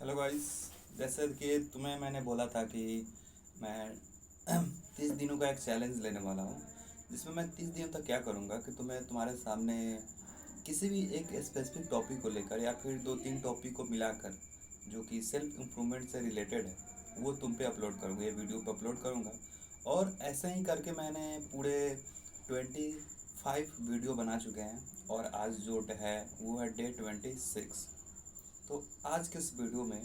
Hello guys. जैसे कि तुम्हें मैंने बोला था कि मैं 30 दिनों का एक चैलेंज लेने वाला हूँ, जिसमें मैं 30 दिनों तक क्या करूँगा कि तुम्हें तुम्हारे सामने किसी भी एक स्पेसिफिक टॉपिक को लेकर या फिर दो तीन टॉपिक को मिलाकर जो कि सेल्फ इम्प्रूवमेंट से रिलेटेड है वो तुम पे अपलोड करूँगा, ये वीडियो पे अपलोड करूँगा। और ऐसे ही करके मैंने पूरे 25 वीडियो बना चुके हैं और आज जो है वो है डे 26। तो आज के इस वीडियो में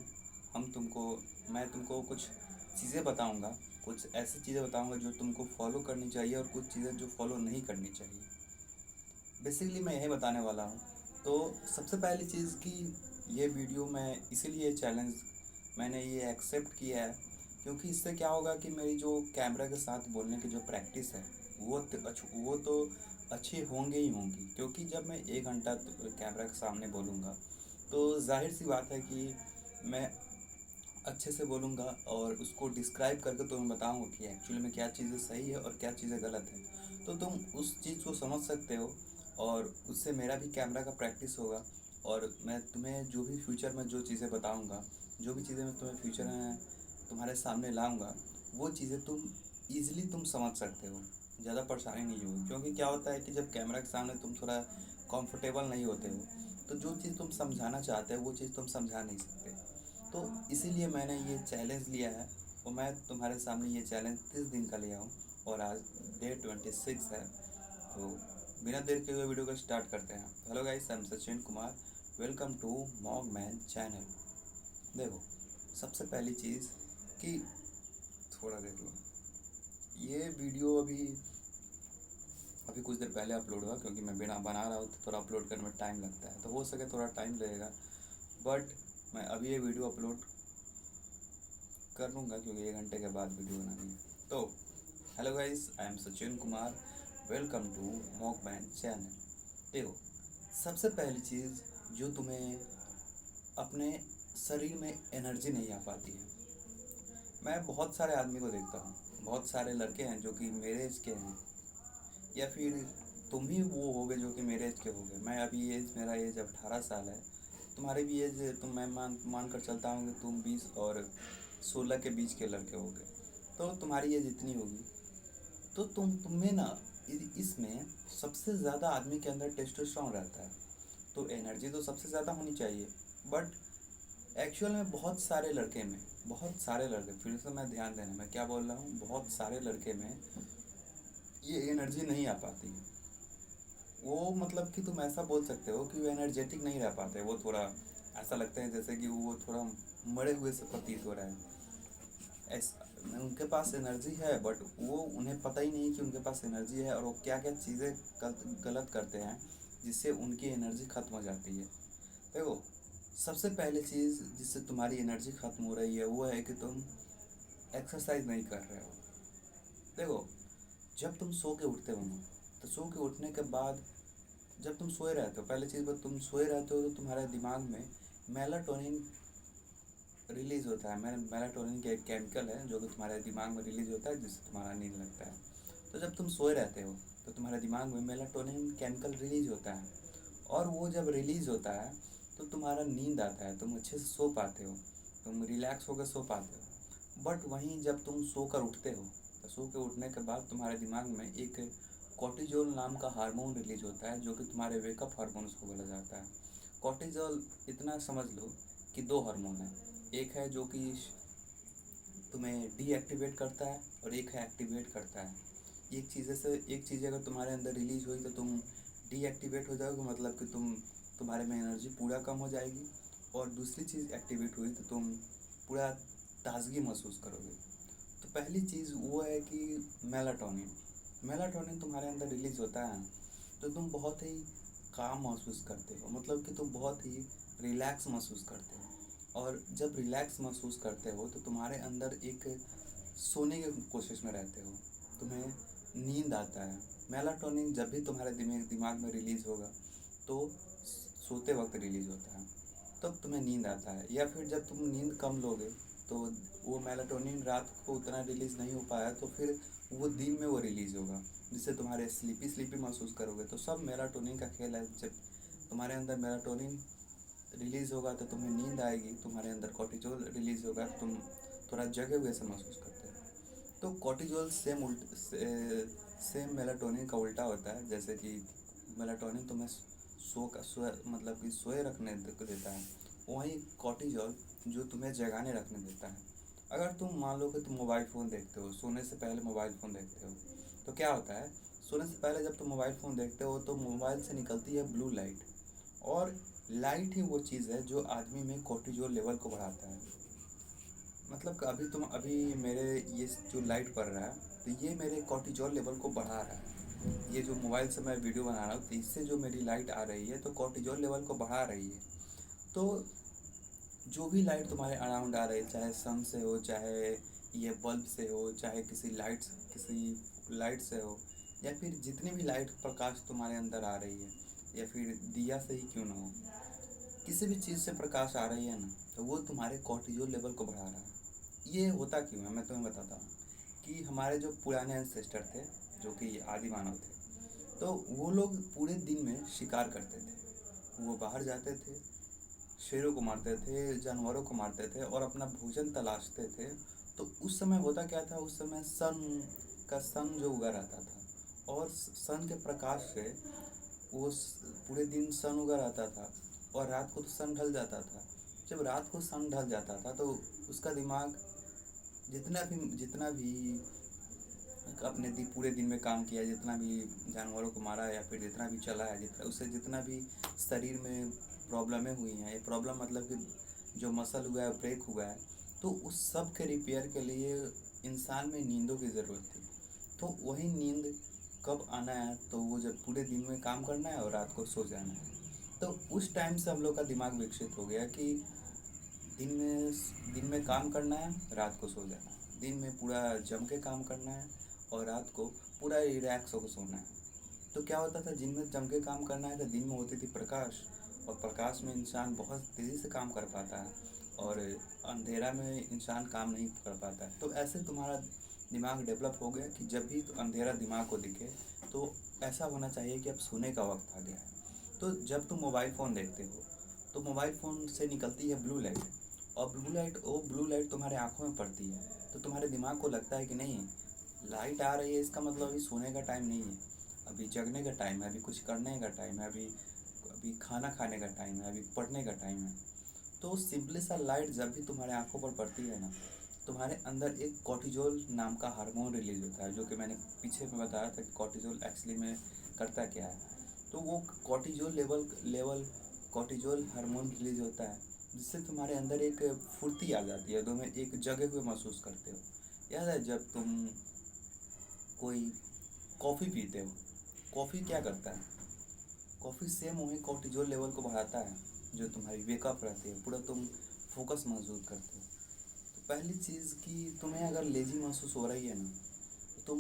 मैं तुमको कुछ चीज़ें बताऊंगा, कुछ ऐसी चीज़ें बताऊंगा जो तुमको फॉलो करनी चाहिए और कुछ चीज़ें जो फॉलो नहीं करनी चाहिए। बेसिकली मैं यही बताने वाला हूँ। तो सबसे पहली चीज़ कि ये वीडियो मैं इसीलिए चैलेंज मैंने ये एक्सेप्ट किया है क्योंकि इससे क्या होगा कि मेरी जो कैमरा के साथ बोलने की जो प्रैक्टिस है वो तो अच्छी होंगी ही होंगी, क्योंकि जब मैं 1 घंटा कैमरा के सामने बोलूँगा तो जाहिर सी बात है कि मैं अच्छे से बोलूँगा और उसको डिस्क्राइब करके तुम्हें बताऊँगा कि एक्चुअली में क्या चीज़ें सही है और क्या चीज़ें गलत है, तो तुम उस चीज़ को समझ सकते हो। और उससे मेरा भी कैमरा का प्रैक्टिस होगा और मैं तुम्हें जो भी फ्यूचर में जो चीज़ें बताऊँगा, जो भी चीज़ें मैं तुम्हें फ्यूचर में तुम्हारे सामने लाऊँगा, वो चीज़ें तुम ईज़िली तुम समझ सकते हो, ज़्यादा परेशानी नहीं होगी। क्योंकि क्या होता है कि जब कैमरा के सामने तुम थोड़ा कंफर्टेबल नहीं होते हो तो जो चीज़ तुम समझाना चाहते हो वो चीज़ तुम समझा नहीं सकते। तो इसीलिए मैंने ये चैलेंज लिया है और मैं तुम्हारे सामने ये चैलेंज 30 दिन का लिया हूँ और आज डे 26 है। तो बिना देर के हुए वीडियो को स्टार्ट करते हैं। Hello guys, I am Sachin Kumar, welcome to mock man channel. देखो, सबसे पहली चीज़ कि थोड़ा देख लो, ये वीडियो अभी अभी कुछ देर पहले अपलोड हुआ क्योंकि मैं बिना बना रहा हूँ तो थोड़ा अपलोड करने में टाइम लगता है, तो हो सके थोड़ा टाइम लगेगा। बट मैं अभी ये वीडियो अपलोड कर लूँगा क्योंकि 1 घंटे के बाद वीडियो बनानी है। तो hello guys, I am Sachin Kumar, welcome to mock man channel. देखो, सबसे पहली चीज़ जो तुम्हें अपने शरीर में एनर्जी नहीं आ पाती है। मैं बहुत सारे आदमी को देखता हूँ, बहुत सारे लड़के हैं जो कि मेरे एज के हैं या फिर तुम ही वो होगे जो कि मेरे एज के होगे। मैं अभी मेरा एज 18 साल है, तुम्हारी भी एज तुम मैं मान कर चलता हूँ कि तुम 20 और 16 के बीच के लड़के होगे, तो तुम्हारी एज इतनी होगी। तो तुम्हें ना इसमें सबसे ज़्यादा आदमी के अंदर टेस्टोस्टेरोन रहता है, तो एनर्जी तो सबसे ज़्यादा होनी चाहिए। बट एक्चुअल में बहुत सारे लड़के, फिर से मैं ध्यान देना मैं क्या बोल रहा हूँ, बहुत सारे लड़के में ये एनर्जी नहीं आ पाती है। वो मतलब कि तुम ऐसा बोल सकते हो कि वो एनर्जेटिक नहीं रह पाते, वो थोड़ा ऐसा लगता है जैसे कि वो थोड़ा मरे हुए से प्रतीत हो रहा है। ऐसा उनके पास एनर्जी है बट वो उन्हें पता ही नहीं कि उनके पास एनर्जी है और वो क्या क्या चीज़ें गलत करते हैं जिससे उनकी एनर्जी ख़त्म हो जाती है। देखो, सबसे पहले चीज़ जिससे तुम्हारी एनर्जी ख़त्म हो रही है वो है कि तुम एक्सरसाइज नहीं कर रहे हो। देखो, जब तुम सो के उठते हो ना, तो सो के उठने के बाद जब तुम सोए रहते हो, पहले चीज़ बात, तुम सोए रहते हो तो तुम्हारे दिमाग में मेलाटोनिन रिलीज़ होता है। मेलाटोनिन का एक केमिकल है जो कि तुम्हारे दिमाग में रिलीज़ होता है जिससे तुम्हारा नींद लगता है। तो जब तुम सोए रहते हो तो तुम्हारे दिमाग में मेलाटोनिन केमिकल रिलीज़ होता है और वो जब रिलीज़ होता है तो तुम्हारा नींद आता है, तुम अच्छे से सो पाते हो, तुम रिलैक्स होकर सो पाते हो। बट वहीं जब तुम सोकर उठते हो तो सो के उठने के बाद तुम्हारे दिमाग में एक कॉर्टिजोल नाम का हार्मोन रिलीज होता है जो कि तुम्हारे वेकअप हार्मोन उसको बोला जाता है। कॉर्टिजोल, इतना समझ लो कि दो हार्मोन है, एक है जो कि तुम्हें डीएक्टिवेट करता है और एक है एक्टिवेट करता है। एक चीज़ अगर तुम्हारे अंदर रिलीज हुई तो तुम डीएक्टिवेट हो जाओगे, मतलब कि तुम्हारे में एनर्जी पूरा कम हो जाएगी। और दूसरी चीज़ एक्टिवेट हुई तो तुम पूरा ताजगी महसूस करोगे। तो पहली चीज़ वो है कि मेलाटोनिन मेलाटोनिन तुम्हारे अंदर रिलीज होता है तो तुम बहुत ही काम महसूस करते हो, मतलब कि तुम बहुत ही रिलैक्स महसूस करते हो। और जब रिलैक्स महसूस करते हो तो तुम्हारे अंदर एक सोने की कोशिश में रहते हो, तुम्हें नींद आता है। मेलाटोनिन जब भी तुम्हारे दिमाग में रिलीज़ होगा तो सोते वक्त रिलीज़ होता है, तब तुम्हें नींद आता है। या फिर जब तुम नींद कम लोगे तो वो मेलाटोनिन रात को उतना रिलीज़ नहीं हो पाया तो फिर वो दिन में वो रिलीज़ होगा जिससे तुम्हारे स्लीपी स्लीपी महसूस करोगे। तो सब मेलाटोनिन का खेल है। जब तुम्हारे अंदर मेलाटोनिन रिलीज़ होगा तो तुम्हें नींद आएगी, तुम्हारे अंदर कॉर्टिजोल रिलीज़ होगा, तुम थोड़ा जगे हुए से महसूस करते हो। तो कॉर्टिजोल सेम मेलाटोनिन का उल्टा होता है। जैसे कि मेलाटोनिन तुम्हें सोए मतलब कि सोए रखने को देता है, वहीं कॉर्टिजोल जो तुम्हें जगाने रखने देता है। अगर तुम मान लो कि तुम मोबाइल फ़ोन देखते हो, सोने से पहले मोबाइल फ़ोन देखते हो, तो क्या होता है, सोने से पहले जब तुम मोबाइल फ़ोन देखते हो तो मोबाइल से निकलती है ब्लू लाइट, और लाइट ही वो चीज़ है जो आदमी में कॉर्टिजोल लेवल को बढ़ाता है। मतलब कि अभी मेरे ये जो लाइट पड़ रहा है, तो ये मेरे कॉर्टिजोल लेवल को बढ़ा रहा है। ये जो मोबाइल से मैं वीडियो बना रहा हूँ, तो इससे जो मेरी लाइट आ रही है तो कॉर्टिजोल लेवल को बढ़ा रही है। तो जो भी लाइट तुम्हारे अराउंड आ रही है, चाहे सन से हो, चाहे ये बल्ब से हो, चाहे किसी लाइट से हो, या फिर जितनी भी लाइट प्रकाश तुम्हारे अंदर आ रही है, या फिर दिया से ही क्यों ना हो, किसी भी चीज़ से प्रकाश आ रही है ना, तो वो तुम्हारे कॉर्टिजोल लेवल को बढ़ा रहा है। ये होता क्यों है, मैं तुम्हें बताता हूँ। कि हमारे जो पुराने एंसेस्टर थे, जो कि आदि मानव थे, तो वो लोग पूरे दिन में शिकार करते थे। वो बाहर जाते थे, शेरों को मारते थे, जानवरों को मारते थे और अपना भोजन तलाशते थे। तो उस समय होता क्या था, उस समय सन जो उगा रहता था, और सन के प्रकाश से वो पूरे दिन सन उगा रहता था, और रात को तो सन ढल जाता था। जब रात को सन ढल जाता था तो उसका दिमाग जितना भी अपने पूरे दिन में काम किया, जितना भी जानवरों को मारा, या फिर जितना भी चला है, उससे जितना भी शरीर में प्रॉब्लमें हुई हैं, ये प्रॉब्लम मतलब कि जो मसल हुआ है, ब्रेक हुआ है, तो उस सब के रिपेयर के लिए इंसान में नींदों की ज़रूरत थी। तो वही नींद कब आना है, तो वो जब पूरे दिन में काम करना है और रात को सो जाना है। तो उस टाइम से हम लोग का दिमाग विकसित हो गया कि दिन में काम करना है, रात को सो जाना है। दिन में पूरा जम के काम करना है और रात को पूरा रिलैक्स होकर सोना है। तो क्या होता था, दिन में जम के काम करना है तो दिन में होती थी प्रकाश, और प्रकाश में इंसान बहुत तेज़ी से काम कर पाता है, और अंधेरा में इंसान काम नहीं कर पाता है। तो ऐसे तुम्हारा दिमाग डेवलप हो गया कि जब भी तो अंधेरा दिमाग को दिखे, तो ऐसा होना चाहिए कि अब सोने का वक्त आ गया है। तो जब तुम मोबाइल फ़ोन देखते हो, तो मोबाइल फ़ोन से निकलती है ब्लू लाइट, और ब्लू लाइट तुम्हारे आँखों में पड़ती है। तो तुम्हारे दिमाग को लगता है कि नहीं, लाइट आ रही है, इसका मतलब अभी सोने का टाइम नहीं है, अभी जगने का टाइम है, अभी कुछ करने का टाइम है, अभी अभी खाना खाने का टाइम है, अभी पढ़ने का टाइम है। तो सिंपली सा लाइट जब भी तुम्हारे आँखों पर पड़ती है ना, तुम्हारे अंदर एक कॉर्टिजोल नाम का हार्मोन रिलीज़ होता है, जो कि मैंने पीछे में बताया था कि कॉर्टिजोल एक्चुअली में करता क्या है। तो वो कॉर्टिजोल कॉर्टिजोल हार्मोन रिलीज़ होता है, जिससे तुम्हारे अंदर एक फुर्ती आ जाती है, तुम्हें एक जगे हुए महसूस करते हो। याद है जब तुम कोई कॉफ़ी पीते हो, कॉफ़ी क्या करता है, कॉफ़ी सेम वही कॉर्टिजोल लेवल को बढ़ाता है, जो तुम्हारी वेकअप रहती है, पूरा तुम फोकस महसूस करते हो। तो पहली चीज़ कि तुम्हें अगर लेजी महसूस हो रही है ना, तो तुम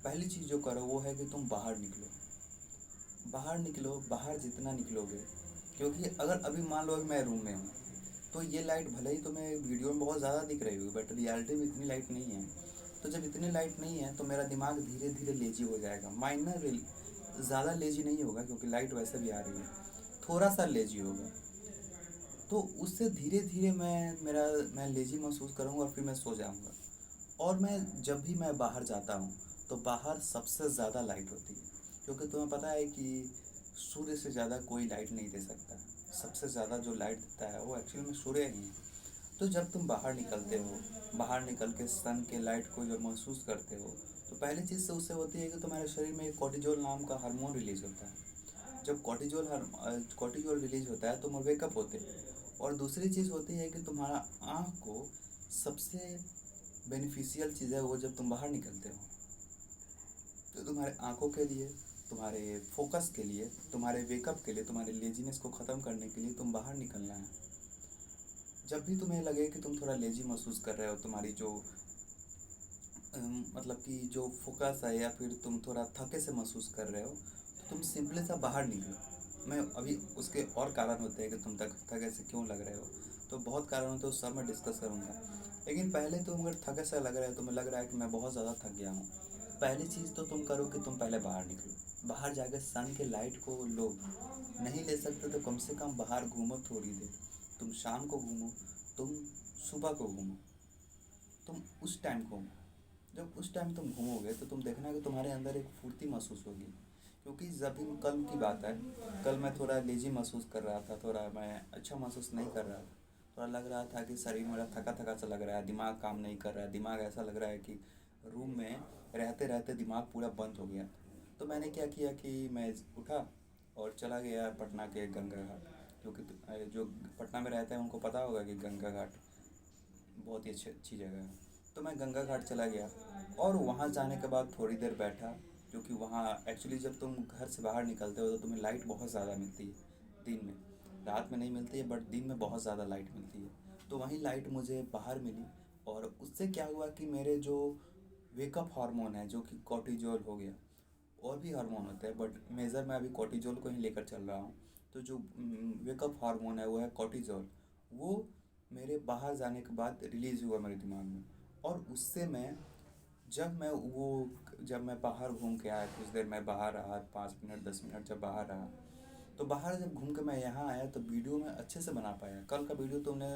पहली चीज़ जो करो वो है कि तुम बाहर निकलो। बाहर निकलो, बाहर जितना निकलोगे, क्योंकि अगर अभी मान लो कि मैं रूम में हूँ, तो ये लाइट भले ही तुम्हें वीडियो में बहुत ज़्यादा दिख रही होगी, बट रियलिटी में इतनी लाइट नहीं है। तो जब इतनी लाइट नहीं है तो मेरा दिमाग धीरे धीरे लेजी हो जाएगा। ज़्यादा लेजी नहीं होगा, क्योंकि लाइट वैसे भी आ रही है, थोड़ा सा लेजी होगा। तो उससे धीरे धीरे मैं लेजी महसूस करूँगा, और फिर मैं सो जाऊँगा। और जब भी मैं बाहर जाता हूँ, तो बाहर सबसे ज़्यादा लाइट होती है, क्योंकि तुम्हें पता है कि सूर्य से ज़्यादा कोई लाइट नहीं दे सकता। सबसे ज़्यादा जो लाइट देता है वो एक्चुअल में सूर्य ही है। तो जब तुम बाहर निकलते हो, बाहर निकल के सन के लाइट को जब महसूस करते हो, तो पहली चीज़ तो उससे होती है कि तुम्हारे शरीर में एक कॉर्टिजोल नाम का हार्मोन रिलीज़ होता है। जब कॉर्टिजोल रिलीज़ होता है, तुम वेकअप होते हो। और दूसरी चीज़ होती है कि तुम्हारा आँख को सबसे बेनिफिशियल चीज़ है वो, जब तुम बाहर निकलते हो तो तुम्हारे आँखों के लिए, तुम्हारे फोकस के लिए, तुम्हारे वेकअप के लिए, तुम्हारे लेजीनेस को ख़त्म करने के लिए तुम बाहर निकलना है। जब भी तुम्हें लगे कि तुम थोड़ा लेजी महसूस कर रहे हो, तुम्हारी जो मतलब कि जो फोकस है, या फिर तुम थोड़ा थके से महसूस कर रहे हो, तो तुम सिंपली सा बाहर निकलो। मैं अभी उसके और कारण होते हैं कि तुम थके से क्यों लग रहे हो, तो बहुत कारण होते हैं, उस सब मैं डिस्कस करूँगा। लेकिन पहले तुम अगर थके से लग रहे हो, तुम्हें लग रहा है कि मैं बहुत ज़्यादा थक गया हूँ, पहली चीज़ तो तुम करो कि तुम पहले बाहर निकलो। बाहर जाकर सन के लाइट को लो। नहीं ले सकते तो कम से कम बाहर घूमो थोड़ी देर। तुम शाम को घूमो, तुम सुबह को घूमो, तुम उस टाइम घूमो। जब उस टाइम तुम घूमोगे तो तुम देखना कि तुम्हारे अंदर एक फुर्ती महसूस होगी। क्योंकि जब भी कल की बात है, कल मैं थोड़ा लेजी महसूस कर रहा था, थोड़ा मैं अच्छा महसूस नहीं कर रहा था। थोड़ा लग रहा था कि शरीर मेरा थका थका सा लग रहा है, दिमाग काम नहीं कर रहा है, दिमाग ऐसा लग रहा है कि रूम में रहते रहते दिमाग पूरा बंद हो गया। तो मैंने क्या किया कि मैं उठा और चला गया पटना के गंगा घाट। क्योंकि जो पटना में रहते हैं उनको पता होगा कि गंगा घाट बहुत ही अच्छी जगह है। तो मैं गंगा घाट चला गया और वहाँ जाने के बाद थोड़ी देर बैठा। क्योंकि वहाँ एक्चुअली जब तुम घर से बाहर निकलते हो तो तुम्हें लाइट बहुत ज़्यादा मिलती है दिन में। रात में नहीं मिलती है बट दिन में बहुत ज़्यादा लाइट मिलती है। तो वहीं लाइट मुझे बाहर मिली और उससे क्या हुआ कि मेरे जो वेकअप हार्मोन है जो कि कॉर्टिजोल हो गया, और भी हार्मोन होते हैं बट मेजर मैं अभी कॉर्टिजोल को ही लेकर चल रहा हूँ। तो जो वेकअप हार्मोन है वो है कॉर्टिजोल। वो मेरे बाहर जाने के बाद रिलीज़ हुआ मेरे दिमाग में। और उससे मैं जब मैं वो जब मैं बाहर घूम के आया, कुछ देर मैं बाहर रहा, 5 मिनट 10 मिनट जब बाहर रहा, तो बाहर जब घूम के मैं यहाँ आया तो वीडियो मैं अच्छे से बना पाया। कल का वीडियो तुमने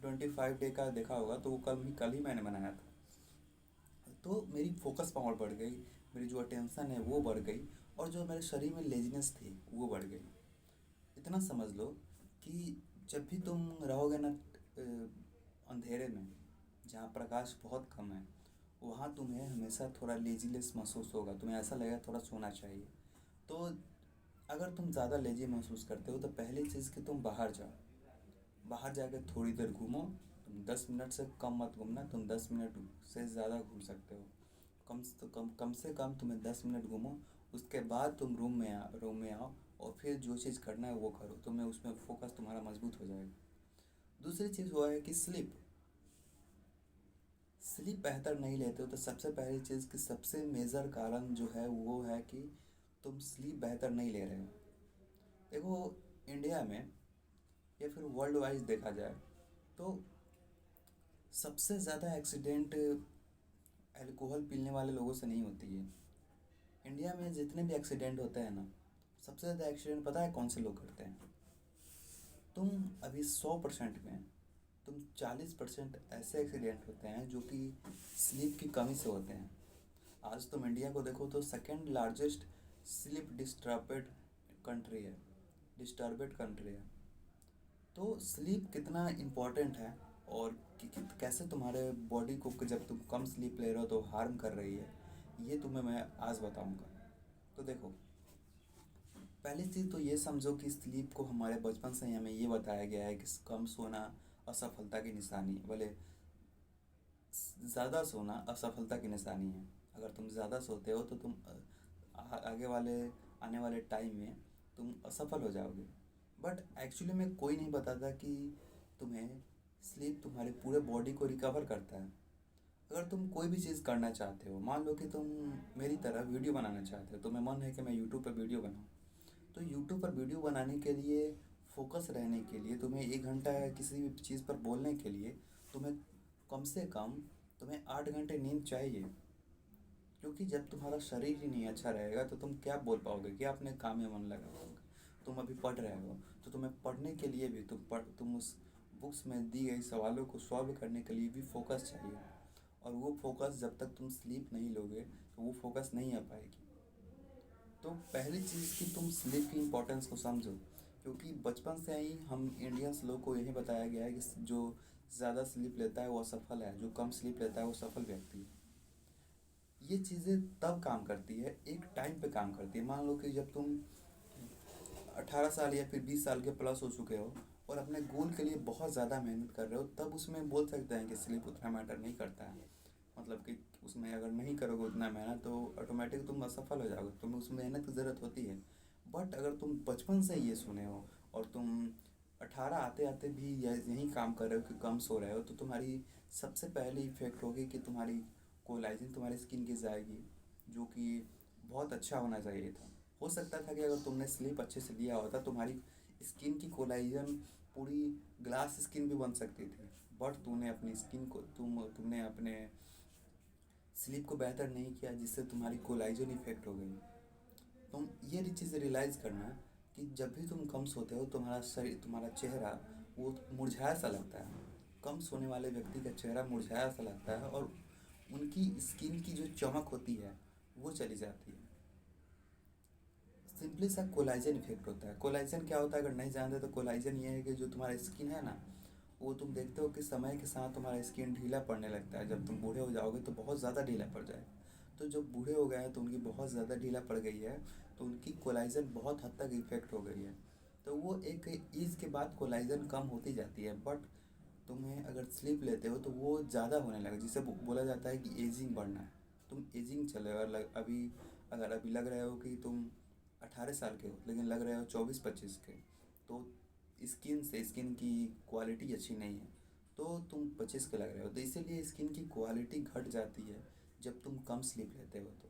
25 डे का देखा होगा, तो वो कल ही मैंने बनाया था। तो मेरी फोकस पावर बढ़ गई, मेरी जो अटेंशन है वो बढ़ गई, और जो मेरे शरीर में लेजीनेस थी वो बढ़ गई। इतना समझ लो कि जब भी तुम रहोगे ना अंधेरे में, जहाँ प्रकाश बहुत कम है, वहाँ तुम्हें हमेशा थोड़ा लेजीनेस महसूस होगा, तुम्हें ऐसा लगेगा थोड़ा सोना चाहिए। तो अगर तुम ज़्यादा लेजी महसूस करते हो तो पहली चीज़ कि तुम बाहर जाओ। बाहर जाकर थोड़ी देर घूमो। तुम 10 मिनट से कम मत घूमना, तुम 10 मिनट से ज़्यादा घूम सकते हो। कम से कम तुम्हें 10 मिनट घूमो। उसके बाद तुम रूम में आओ और फिर जो चीज़ करना है वो करो, तुम्हें उसमें फोकस तुम्हारा मजबूत हो जाएगा। दूसरी चीज़ वो है कि स्लीप स्लीप बेहतर नहीं लेते हो तो सबसे पहली चीज़ कि सबसे मेजर कारण जो है वो है कि तुम स्लीप बेहतर नहीं ले रहे हो। देखो, इंडिया में या फिर वर्ल्ड वाइज देखा जाए तो सबसे ज़्यादा एक्सीडेंट अल्कोहल पीने वाले लोगों से नहीं होती है। इंडिया में जितने भी एक्सीडेंट होते हैं ना, सबसे ज़्यादा एक्सीडेंट पता है कौन से लोग करते हैं? तुम अभी 100% में तुम 40% ऐसे एक्सीडेंट होते हैं जो कि स्लीप की कमी से होते हैं। आज तुम इंडिया को देखो तो second largest sleep disturbed country है। तो स्लीप कितना इम्पोर्टेंट है और कैसे तुम्हारे बॉडी को जब तुम कम स्लीप ले रहे हो तो हार्म कर रही है, ये तुम्हें मैं आज बताऊंगा। तो देखो, पहली चीज़ तो ये समझो कि स्लीप को हमारे बचपन से ही हमें ये बताया गया है कि कम सोना असफलता की निशानी, बोले ज़्यादा सोना असफलता की निशानी है। अगर तुम ज़्यादा सोते हो तो तुम आगे वाले आने वाले टाइम में तुम असफल हो जाओगे। बट एक्चुअली में कोई नहीं बताता कि तुम्हें स्लीप तुम्हारे पूरे बॉडी को रिकवर करता है। अगर तुम कोई भी चीज़ करना चाहते हो, मान लो कि तुम मेरी तरह वीडियो बनाना चाहते हो, तो मैं मन है कि मैं यूट्यूब पर वीडियो बनाऊँ। तो यूट्यूब पर वीडियो बनाने के लिए, फोकस रहने के लिए, तुम्हें 1 घंटा किसी भी चीज़ पर बोलने के लिए तुम्हें कम से कम तुम्हें 8 घंटे नींद चाहिए। क्योंकि जब तुम्हारा शरीर ही नहीं अच्छा रहेगा तो तुम क्या बोल पाओगे, क्या अपने काम में मन लगा पाओगे? तुम अभी पढ़ रहे हो तो तुम्हें पढ़ने के लिए भी तुम उस बुक्स में दी गई सवालों को सॉल्व करने के लिए भी फोकस चाहिए। और वो फोकस जब तक तुम स्लीप नहीं लोगे तो वो फोकस नहीं आ पाएगी। तो पहली चीज़ कि तुम स्लीप की इम्पोर्टेंस को समझो। क्योंकि बचपन से ही हम इंडियंस लोग को यही बताया गया है कि जो ज़्यादा स्लीप लेता है वो असफल है, जो कम स्लीप लेता है वो सफल व्यक्ति है। ये चीज़ें तब काम करती है, एक टाइम पे काम करती है। मान लो कि जब तुम 18 साल या फिर 20 साल के प्लस हो चुके हो और अपने गोल के लिए बहुत ज़्यादा मेहनत कर रहे हो, तब उसमें बोल सकते हैं कि स्लीप उतना मैटर नहीं करता है। मतलब कि उसमें अगर नहीं करोगे उतना मेहनत तो ऑटोमेटिक तुम असफल हो जाओगे, तुम्हें उसमें मेहनत की ज़रूरत होती है। बट अगर तुम बचपन से ये सुने हो और तुम 18 आते आते भी यही काम कर रहे हो कि कम सो रहे हो, तो तुम्हारी सबसे पहली इफेक्ट होगी कि तुम्हारी कोलाइजिन तुम्हारी स्किन की जाएगी, जो कि बहुत अच्छा होना चाहिए था। हो सकता था कि अगर तुमने स्लीप अच्छे से लिया होता तुम्हारी स्किन की कोलाइजन पूरी ग्लास स्किन भी बन सकती थी। बट तूने अपनी स्किन को तुमने अपने स्लीप को बेहतर नहीं किया, जिससे तुम्हारी कोलाइजन इफेक्ट हो गई। तुम ये चीज़ रियलाइज़ करना कि जब भी तुम कम सोते हो तुम्हारा शरीर, तुम्हारा चेहरा वो मुरझाया सा लगता है। कम सोने वाले व्यक्ति का चेहरा मुरझाया सा लगता है और उनकी स्किन की जो चमक होती है वो चली जाती है। सिंपली सा कोलाइजन इफेक्ट होता है। कोलाइजन क्या होता है अगर नहीं जानते तो कोलाइजन ये है कि जो तुम्हारा स्किन है ना, वो तुम देखते हो कि समय के साथ तुम्हारा स्किन ढीला पड़ने लगता है। जब तुम बूढ़े हो जाओगे तो बहुत ज़्यादा ढीला पड़ जाएगा। तो जब बूढ़े हो गए हैं तो उनकी बहुत ज़्यादा ढीला पड़ गई है, तो उनकी कोलाइजन बहुत हद तक इफेक्ट हो गई है। तो वो एक एज के बाद कोलाइजन कम होती जाती है। बट तुम्हें अगर स्लीप लेते हो तो वो ज़्यादा होने लगे, जिसे बोला जाता है कि एजिंग बढ़ना है। तुम एजिंग चले हो और अभी अगर अभी लग रहे हो कि तुम 18 साल के हो लेकिन लग रहे हो 24-25 के, तो स्किन की क्वालिटी अच्छी नहीं है, तो तुम 25 के लग रहे हो। तो इसीलिए स्किन की क्वालिटी घट जाती है जब तुम कम स्लीप लेते हो। तो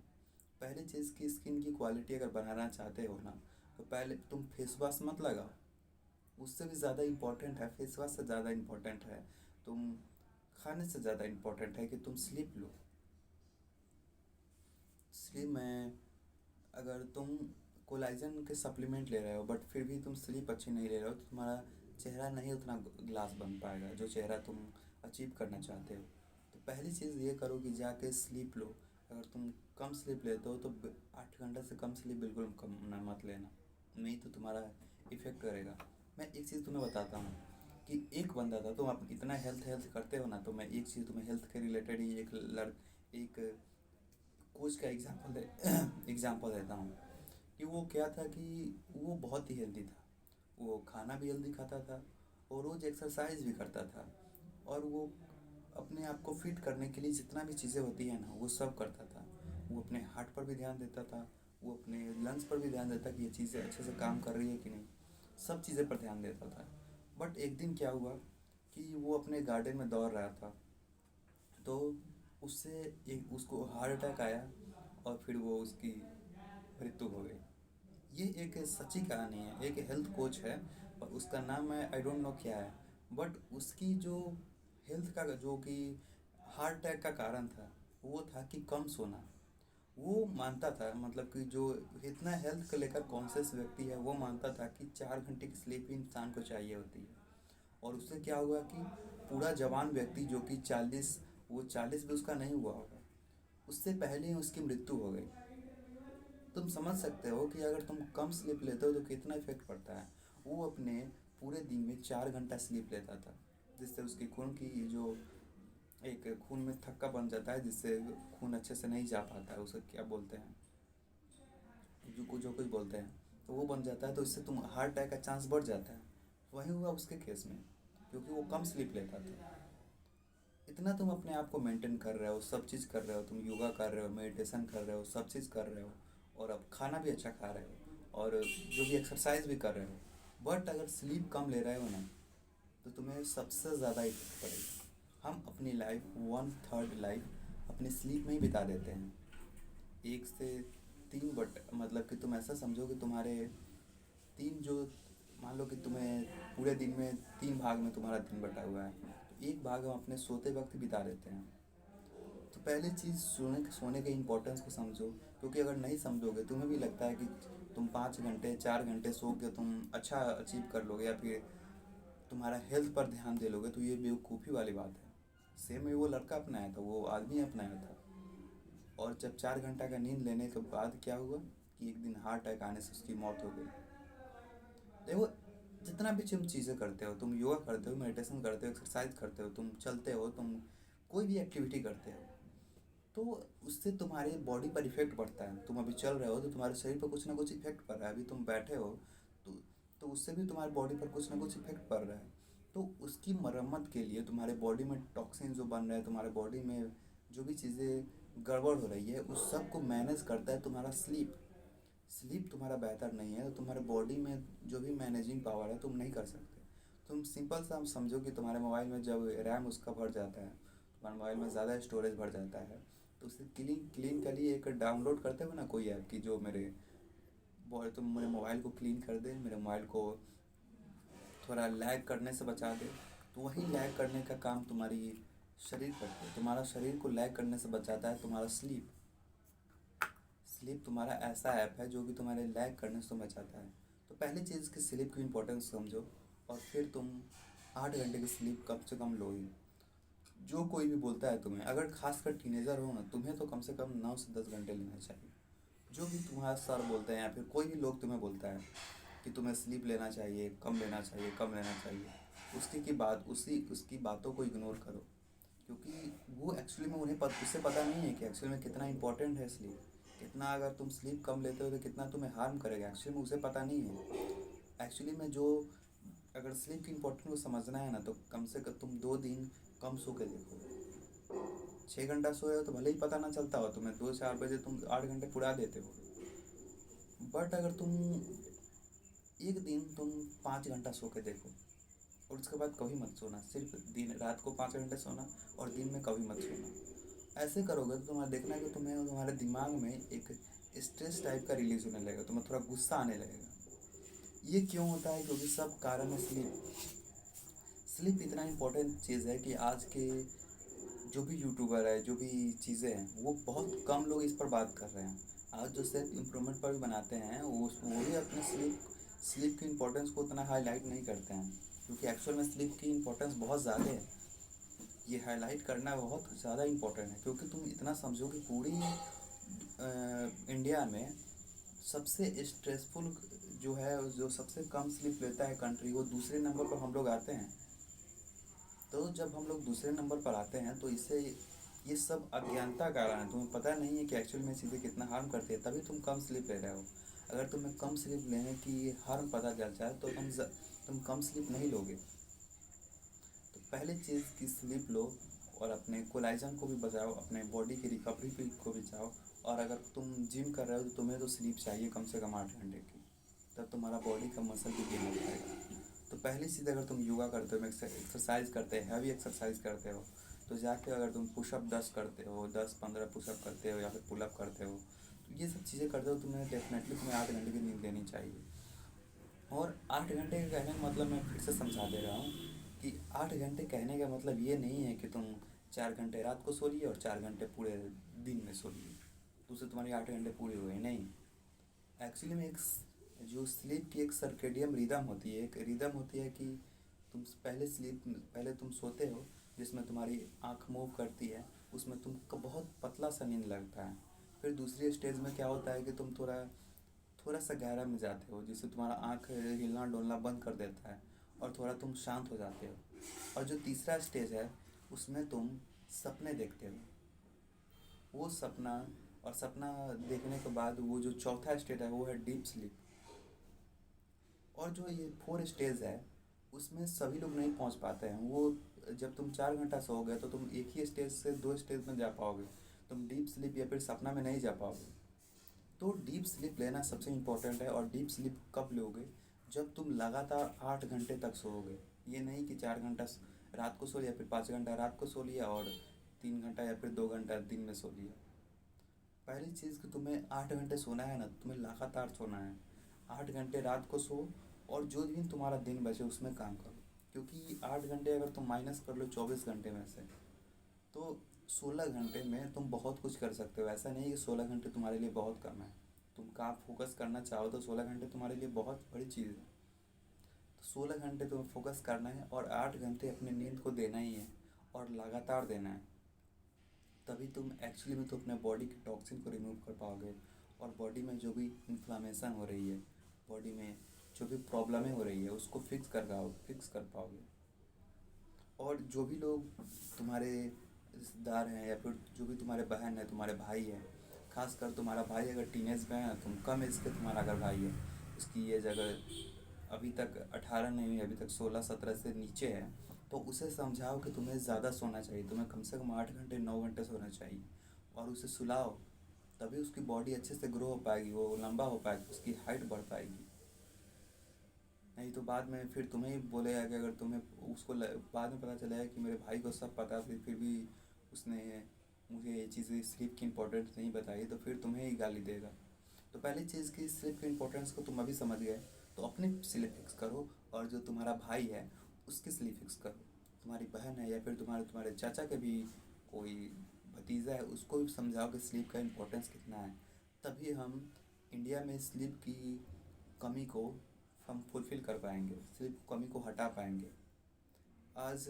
पहली चीज़ की स्किन की क्वालिटी अगर बनाना चाहते हो ना, तो पहले तुम फेस वॉश मत लगाओ। उससे भी ज़्यादा इम्पोर्टेंट है, फेस वॉश से ज़्यादा इम्पोर्टेंट है, तुम खाने से ज़्यादा इम्पोर्टेंट है कि तुम स्लीप लो। स्लीप में अगर तुम कोलाइजन के सप्लीमेंट ले रहे हो बट फिर भी तुम स्लीप अच्छी नहीं ले रहे हो, तो तुम्हारा चेहरा नहीं उतना ग्लास बन पाएगा जो चेहरा तुम अचीव करना चाहते हो। तो पहली चीज़ ये करो कि जाके स्लीप लो। अगर तुम कम स्लीप लेते हो तो 8 घंटे से कम स्लीप बिल्कुल कम ना मत लेना, नहीं तो तुम्हारा इफ़ेक्ट करेगा। मैं एक चीज़ तुम्हें बताता हूँ कि एक बंदा था, तुम आप इतना हेल्थ हेल्थ करते हो ना, तो मैं एक चीज़ तुम्हें हेल्थ के रिलेटेड ही एक कोच का एग्जाम्पल देता हूँ कि वो क्या था कि वो बहुत ही हेल्दी था। वो खाना भी हेल्दी खाता था और रोज़ एक्सरसाइज भी करता था, और वो अपने आप को फिट करने के लिए जितना भी चीज़ें होती है ना वो सब करता था। वो अपने हार्ट पर भी ध्यान देता था, वो अपने लंग्स पर भी ध्यान देता कि ये चीज़ें अच्छे से काम कर रही है कि नहीं, सब चीज़ें पर ध्यान देता था। बट एक दिन क्या हुआ कि वो अपने गार्डन में दौड़ रहा था, तो उससे एक उसको हार्ट अटैक आया और फिर वो उसकी मृत्यु हो गई। ये एक सच्ची कहानी है, एक हेल्थ कोच है और उसका नाम है आई डोंट नो क्या है। बट उसकी जो हेल्थ का जो कि हार्ट अटैक का कारण था वो था कि कम सोना। वो मानता था, मतलब कि जो इतना हेल्थ को लेकर कॉन्शियस व्यक्ति है वो मानता था कि 4 घंटे की स्लीप इंसान को चाहिए होती है। और उससे क्या हुआ कि पूरा जवान व्यक्ति जो कि 40, वो 40 भी उसका नहीं हुआ होगा, उससे पहले ही उसकी मृत्यु हो गई। तुम समझ सकते हो कि अगर तुम कम स्लीप लेते हो तो कितना इफेक्ट पड़ता है। वो अपने पूरे दिन में 4 घंटा स्लीप लेता था, जिससे उसकी खून की जो एक खून में थक्का बन जाता है, जिससे खून अच्छे से नहीं जा पाता है, उसे क्या बोलते हैं, जो कुछ बोलते हैं, तो वो बन जाता है। तो इससे तुम हार्ट अटैक का चांस बढ़ जाता है। वही हुआ उसके केस में, क्योंकि वो कम स्लीप लेता था। इतना तुम अपने आप को मेंटेन कर रहे हो, सब चीज़ कर रहे हो, तुम योगा कर रहे हो, मेडिटेशन कर रहे हो, सब चीज़ कर रहे हो, और अब खाना भी अच्छा खा रहे हो और जो भी एक्सरसाइज भी कर रहे हो, बट अगर स्लीप कम ले रहे हो ना, तो तुम्हें सबसे ज़्यादा इफेक्ट पड़ेगा। हम अपनी लाइफ 1/3 लाइफ अपनी स्लीप में ही बिता देते हैं। 1 से 3, बट मतलब कि तुम ऐसा समझो कि तुम्हारे तीन जो, मान लो कि तुम्हें पूरे दिन में 3 भाग में तुम्हारा दिन बटा हुआ है, तो एक भाग हम अपने सोते वक्त बिता देते हैं। तो पहली चीज़ सोने के इम्पोर्टेंस को समझो, क्योंकि अगर नहीं समझोगे, तुम्हें भी लगता है कि तुम 5 घंटे 4 घंटे सो के तुम अच्छा अचीव कर लोगे या फिर तुम्हारा हेल्थ पर ध्यान दे लोगे, तो ये बेवकूफ़ी वाली बात है। सेम में वो लड़का अपनाया था, वो आदमी अपनाया था, और जब 4 घंटा का नींद लेने के बाद क्या हुआ कि एक दिन हार्ट अटैक आने से उसकी मौत हो गई। देखो, जितना भी तुम चीज़ें करते हो, तुम योगा करते हो, मेडिटेशन करते हो, एक्सरसाइज करते हो, तुम चलते हो, तुम कोई भी एक्टिविटी करते हो, तो उससे तुम्हारे बॉडी पर इफेक्ट पड़ता है। तुम अभी चल रहे हो तो तुम्हारे शरीर पर कुछ ना कुछ इफेक्ट पड़ रहा है। अभी तुम बैठे हो तो तो उससे भी तुम्हारे बॉडी पर कुछ ना कुछ इफेक्ट पड़ रहा है। तो उसकी मरम्मत के लिए तुम्हारे बॉडी में टॉक्सिन जो बन रहा है, तुम्हारे बॉडी में जो भी चीज़ें गड़बड़ हो रही है, उस सब को मैनेज करता है तुम्हारा स्लीप। स्लीप तुम्हारा बेहतर नहीं है तो तुम्हारे बॉडी में जो भी मैनेजिंग पावर है तुम नहीं कर सकते। तुम सिंपल सा समझो कि तुम्हारे मोबाइल में जब रैम उसका भर जाता है, तुम्हारे मोबाइल में ज़्यादा स्टोरेज भर जाता है, तो उसे क्लीन क्लीन के लिए एक डाउनलोड करते हो ना कोई ऐप की, जो तुम मेरे मोबाइल को क्लीन कर दे, मेरे मोबाइल को थोड़ा लैग करने से बचा दे। तो वही लैग करने का काम तुम्हारी शरीर करते है। तुम्हारा शरीर को लैग करने से बचाता है तुम्हारा स्लीप। स्लीप तुम्हारा ऐसा ऐप है जो कि तुम्हारे लैग करने से तुम्हें बचाता है। तो पहली चीज़ कि स्लीप की इम्पोर्टेंस समझो, और फिर तुम 8 घंटे की स्लीप कम से कम लो ही। जो कोई भी बोलता है तुम्हें, अगर खासकर टीनेजर हो ना, तुम्हें तो कम से कम 9 से 10 घंटे लेना चाहिए। जो भी तुम्हारा सर बोलते हैं या फिर कोई भी लोग तुम्हें बोलता है कि तुम्हें स्लीप लेना चाहिए, कम लेना चाहिए, कम लेना चाहिए, उसकी की बात उसी उसकी बातों को इग्नोर करो। क्योंकि वो एक्चुअली में उससे पता नहीं है कि एक्चुअली में कितना इंपॉर्टेंट है स्लीप। कितना अगर तुम स्लीप कम लेते हो तो कितना तुम्हें हार्म करेगा, एक्चुअली में उसे पता नहीं है। एक्चुअली में जो अगर स्लीप की इम्पोर्टेंट को समझना है ना, तो कम से कम तुम 2 दिन कम सो के देखो। 6 घंटा सोए हो तो भले ही पता ना चलता हो तुम्हें, 2-4 बजे तुम 8 घंटे पुरा देते हो। बट अगर तुम एक दिन तुम 5 घंटा सो के देखो, और उसके बाद कभी मत सोना, सिर्फ दिन रात को 5 घंटे सोना, और दिन में कभी मत सोना। ऐसे करोगे तो तुम्हारा देखना है कि तुम्हें तुम्हारे दिमाग में एक स्ट्रेस टाइप का रिलीज होने लगेगा, तुम्हें थोड़ा गुस्सा आने लगेगा। ये क्यों होता है? क्योंकि सब कारण है स्लीप। स्लीप इतना इम्पोर्टेंट चीज़ है कि आज के जो भी यूट्यूबर है, जो भी चीज़ें हैं, वो बहुत कम लोग इस पर बात कर रहे हैं। आज जो सेल्फ इम्प्रूवमेंट पर भी बनाते हैं, वो भी अपने स्लीप की इम्पोर्टेंस को उतना हाईलाइट नहीं करते हैं, क्योंकि एक्चुअल में स्लीप की इम्पोर्टेंस बहुत ज़्यादा है। ये हाईलाइट करना बहुत ज़्यादा इम्पोर्टेंट है, क्योंकि तुम इतना समझो कि पूरी इंडिया में सबसे स्ट्रेसफुल जो है, जो सबसे कम स्लीप लेता है कंट्री, वो दूसरे नंबर पर हम लोग आते हैं। तो जब हम लोग दूसरे नंबर पर आते हैं तो इससे ये सब अज्ञानता का कारण है, तुम्हें पता नहीं है कि एक्चुअल में चीज़ें कितना हार्म करती है, तभी तुम कम स्लीप ले रहे हो। अगर तुम्हें कम स्लीप लेने की हार्म पता चल जाए तो तुम कम स्लीप नहीं लोगे। तो पहली चीज़ की स्लीप लो, और अपने कोलाइजन को भी बचाओ, अपने बॉडी की रिकवरी को भी बचाओ। और अगर तुम जिम कर रहे हो तो तुम्हें तो स्लीप चाहिए कम से कम 8 घंटे की, तब तुम्हारा बॉडी का मसल भी गेन हो पाएगा। तो पहली चीज़, अगर तुम योगा करते हो, एक्सरसाइज करते हो, हैवी एक्सरसाइज करते हो, तो जाके अगर तुम पुशअप 10 करते हो, 10-15 पुशअप करते हो या फिर पुलअप करते हो, तो ये सब चीज़ें करते हो, तुम्हें डेफिनेटली तुम्हें 8 घंटे की नींद लेनी चाहिए। और 8 घंटे का कहने का मतलब मैं फिर से समझा दे रहा हूँ कि 8 घंटे कहने का मतलब ये नहीं है कि तुम 4 घंटे रात को सो लिए और 4 घंटे पूरे दिन में सो लिए, तो उससे तुम्हारी 8 घंटे पूरी हो गई, नहीं। एक्चुअली में एक जो स्लीप की एक सर्केडियम रिदम होती है, एक रिदम होती है कि पहले तुम सोते हो, जिसमें तुम्हारी आँख मूव करती है, उसमें तुमको बहुत पतला सा नींद लगता है। फिर दूसरी स्टेज में क्या होता है कि तुम थोड़ा थोड़ा सा गहरा में जाते हो, जिससे तुम्हारा आँख हिलना डुलना बंद कर देता है, और थोड़ा तुम शांत हो जाते हो। और जो तीसरा स्टेज है, उसमें तुम सपने देखते हो, वो सपना, और सपना देखने के बाद वो जो चौथा स्टेज है वो है डीप स्लीप। और जो ये 4 स्टेज है, उसमें सभी लोग नहीं पहुंच पाते हैं। वो जब तुम 4 घंटा सोओगे तो तुम एक ही स्टेज से 2 स्टेज में जा पाओगे, तुम डीप स्लीप या फिर सपना में नहीं जा पाओगे। तो डीप स्लीप लेना सबसे इम्पोर्टेंट है। और डीप स्लीप कब लोगे? जब तुम लगातार 8 घंटे तक सोओगे। ये नहीं कि 4 घंटा रात को सो लिया, फिर 5 घंटा रात को सो लिया, और 3 घंटा या फिर 2 घंटा दिन में सो लिया। पहली चीज़ कि तुम्हें 8 घंटे सोना है ना, तुम्हें लगातार सोना है। 8 घंटे रात को सो, और जो दिन तुम्हारा दिन बचे उसमें काम करो। क्योंकि 8 घंटे अगर तुम माइनस कर लो 24 घंटे में से, तो 16 घंटे में तुम बहुत कुछ कर सकते हो। ऐसा नहीं कि 16 घंटे तुम्हारे लिए बहुत कम है। तुम काम फोकस करना चाहो तो 16 घंटे तुम्हारे लिए बहुत बड़ी चीज़ है। तो 16 घंटे तुम्हें फोकस करना है, और 8 घंटे अपनी नींद को देना ही है, और लगातार देना है। तभी तुम एक्चुअली में तो अपने बॉडी के टॉक्सिन को रिमूव कर पाओगे, और बॉडी में जो भी इन्फ्लामेशन हो रही है, बॉडी में जो भी प्रॉब्लमें हो रही है, उसको फिक्स कर पाओगे। और जो भी लोग तुम्हारे रिश्तेदार हैं, या फिर जो भी तुम्हारे बहन है, तुम्हारे भाई है, खासकर तुम्हारा भाई अगर टीनेज में है, तुम कम एज के तुम्हारा अगर भाई है, उसकी एज अगर अभी तक 18 नहीं हुई, अभी तक 16-17 से नीचे है, तो उसे समझाओ कि तुम्हें ज़्यादा सोना चाहिए, तुम्हें कम से कम 8 घंटे 9 घंटे सोना चाहिए, और उसे सुलाओ। तभी उसकी बॉडी अच्छे से ग्रो हो पाएगी, वो लंबा हो पाएगी, उसकी हाइट बढ़ पाएगी। नहीं तो बाद में फिर तुम्हें ही बोलेगा कि अगर बाद में पता चलेगा कि मेरे भाई को सब पता थी, फिर भी उसने मुझे ये चीज़ें स्लीप की इम्पोर्टेंस नहीं बताई, तो फिर तुम्हें ही गाली देगा। तो पहली चीज़ की स्लीप की इम्पोर्टेंस को तुम अभी समझ गए, तो अपनी स्लीप फिक्स करो, और जो तुम्हारा भाई है उसकी स्लीप फिक्स करो। तुम्हारी बहन है, या फिर तुम्हारे तुम्हारे चाचा के भी कोई भतीजा है, उसको भी समझाओ कि स्लीप का इम्पोर्टेंस कितना है। तभी हम इंडिया में स्लीप की कमी को हम फुलफ़िल कर पाएँगे, स्लीप कमी को हटा पाएँगे। आज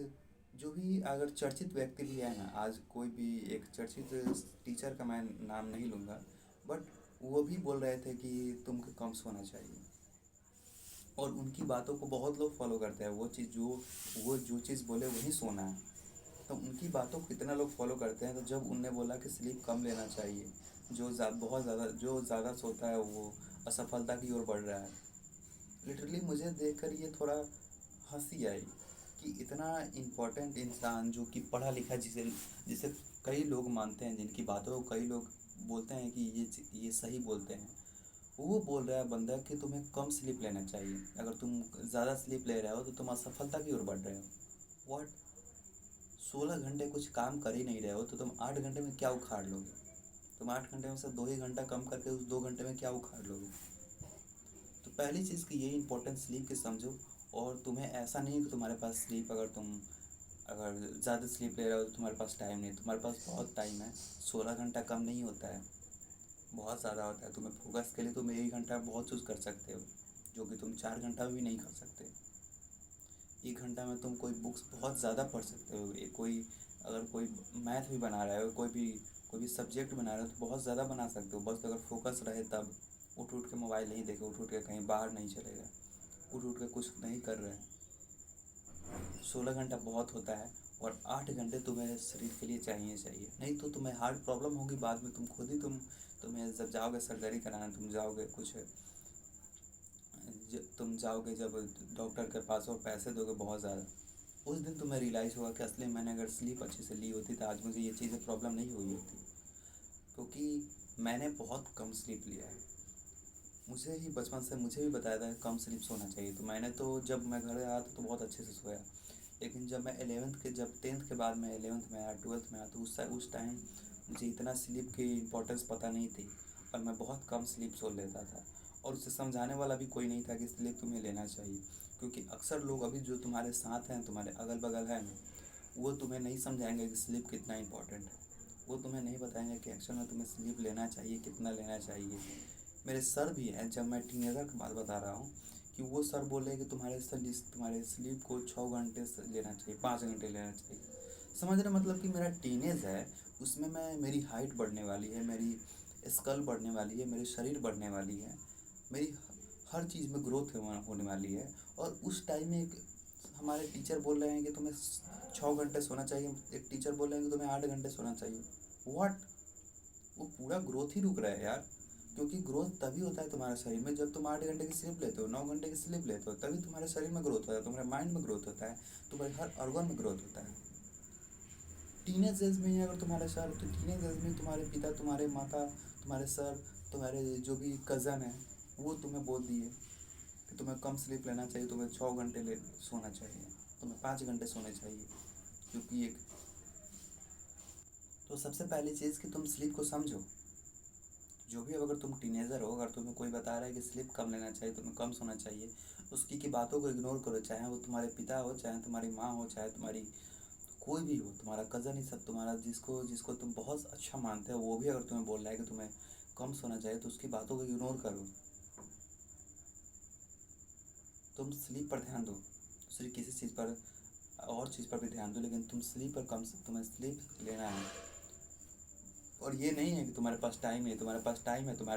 जो भी अगर चर्चित व्यक्ति भी है ना, आज कोई भी एक चर्चित टीचर का मैं नाम नहीं लूँगा, बट वो भी बोल रहे थे कि तुमको कम सोना चाहिए। और उनकी बातों को बहुत लोग फॉलो करते हैं, वो जो चीज़ बोले वही सोना है। तो उनकी बातों को कितना लोग फॉलो करते हैं, तो जब उनने बोला कि स्लीप कम लेना चाहिए, बहुत ज़्यादा जो ज़्यादा सोता है वो असफलता की ओर बढ़ रहा है। लिटरली मुझे देखकर ये थोड़ा हंसी आई कि इतना इम्पोर्टेंट इंसान जो कि पढ़ा लिखा, जिसे जिसे कई लोग मानते हैं, जिनकी बातों को कई लोग बोलते हैं कि ये सही बोलते हैं, वो बोल रहा है बंदा कि तुम्हें कम स्लीप लेना चाहिए। अगर तुम ज़्यादा स्लीप ले रहे हो तो तुम असफलता की ओर बढ़ रहे हो। व्हाट? 16 घंटे कुछ काम कर ही नहीं रहे हो तो तुम 8 घंटे में क्या उखाड़ लोगे? तुम 8 घंटे में से 2 ही घंटा कम करके उस 2 घंटे में क्या उखाड़ लोगे? तो पहली चीज़ की ये इम्पोर्टेंस स्लीप की समझो। और तुम्हें ऐसा नहीं कि तुम्हारे पास स्लीप, अगर ज़्यादा स्लीप ले रहे हो तो तुम्हारे पास टाइम नहीं, तुम्हारे पास बहुत टाइम है। 16 घंटा कम नहीं होता है, बहुत ज़्यादा होता है। तुम्हें फोकस के लिए तुम 1 घंटा बहुत चूज़ कर सकते हो, जो कि तुम 4 घंटा में भी नहीं कर सकते। 1 घंटा में तुम कोई बुक्स बहुत ज़्यादा पढ़ सकते हो। अगर कोई मैथ भी बना रहा है, कोई भी सब्जेक्ट बना रहे हो तो बहुत ज़्यादा बना सकते हो, बस अगर फोकस रहे तब। उठ उठ के मोबाइल नहीं देखे, उठ उठ के कहीं बाहर नहीं चले गए, उठ उठ के कुछ नहीं कर रहे। 16 घंटा बहुत होता है। और 8 घंटे तुम्हें शरीर के लिए चाहिए, नहीं तो तुम्हें हार्ट प्रॉब्लम होगी बाद में। तुम खुद ही तुम्हें जब जाओगे सर्जरी कराना, तुम जाओगे जब डॉक्टर के पास और पैसे दोगे बहुत ज़्यादा, उस दिन तुम्हें रियलाइज़ होगा कि असली मैंने अगर स्लीप अच्छे से ली होती तो आज मुझे ये चीज़ें प्रॉब्लम नहीं हुई होती। क्योंकि मैंने बहुत कम स्लीप लिया है। बचपन से मुझे भी बताया था कि कम स्लीप सोना चाहिए, तो जब मैं घर आया था तो बहुत अच्छे से सोया। लेकिन जब 10th के बाद मैं 11th में आया, 12th में आया, तो उस टाइम मुझे इतना स्लीप की इम्पोर्टेंस पता नहीं थी और मैं बहुत कम स्लीप सो लेता था। और उसे समझाने वाला भी कोई नहीं था कि स्लीप तुम्हें लेना चाहिए। क्योंकि अक्सर लोग अभी जो तुम्हारे साथ हैं, तुम्हारे अगल बगल हैं ना, वो तुम्हें नहीं समझाएंगे कि स्लीप कितना इम्पोर्टेंट है। वो तुम्हें नहीं बताएंगे कि एक्चुअल में तुम्हें स्लीप लेना चाहिए, कितना लेना चाहिए। मेरे सर भी हैं, जब मैं टीनेजर की बात बता रहा हूँ, कि वो सर बोले कि तुम्हारे स्लीप को 6 घंटे से लेना चाहिए, 5 घंटे लेना चाहिए। समझ रहे? मतलब कि मेरा टीनेज है, उसमें मेरी हाइट बढ़ने वाली है, मेरी स्कल बढ़ने वाली है, मेरी शरीर बढ़ने वाली है, मेरी हर चीज़ में ग्रोथ होने वाली है। और उस टाइम में हमारे टीचर बोल रहे हैं कि तुम्हें 6 घंटे सोना चाहिए, एक टीचर बोल रहे हैं कि तुम्हें 8 घंटे सोना चाहिए। व्हाट? वो पूरा ग्रोथ ही रुक रहा है यार। क्योंकि ग्रोथ तभी होता है तुम्हारे शरीर में जब तुम 8 घंटे की स्लीप लेते हो, 9 घंटे की स्लीप लेते हो, तभी तुम्हारे शरीर में ग्रोथ होता है, तुम्हारे माइंड में ग्रोथ होता है, तुम्हारे हर ऑर्गन में ग्रोथ होता है। टीनेज एज में ही अगर तुम्हारे सर, तो टीनेज एज में तुम्हारे पिता, तुम्हारे माता, तुम्हारे सर, तुम्हारे जो भी कज़न है, वो तुम्हें बोल दिए कि तुम्हें कम स्लीप लेना चाहिए, तुम्हें 6 घंटे सोना चाहिए, तुम्हें 5 घंटे सोने चाहिए। क्योंकि एक तो सबसे पहली चीज़ कि तुम स्लीप को समझो। जो भी, अगर तुम टीनेजर हो, अगर तुम्हें कोई बता रहा है कि स्लीप कम लेना चाहिए, तुम्हें कम सोना चाहिए, उसकी की बातों को इग्नोर करो। चाहे वो तुम्हारे पिता हो, चाहे तुम्हारी माँ हो, चाहे तुम्हारी कोई भी हो, तुम्हारा कज़न ही सब, तुम्हारा जिसको जिसको तुम बहुत अच्छा मानते हो, वो भी अगर तुम्हें बोल रहा है कि तुम्हें कम सोना चाहिए, तो उसकी बातों को इग्नोर करो। तुम स्लीप पर ध्यान दो, दूसरी किसी चीज़ पर और चीज़ पर भी ध्यान दो, लेकिन तुम्हें स्लीप लेना है। और ये नहीं है कि तुम्हारे पास टाइम है, तुम्हारे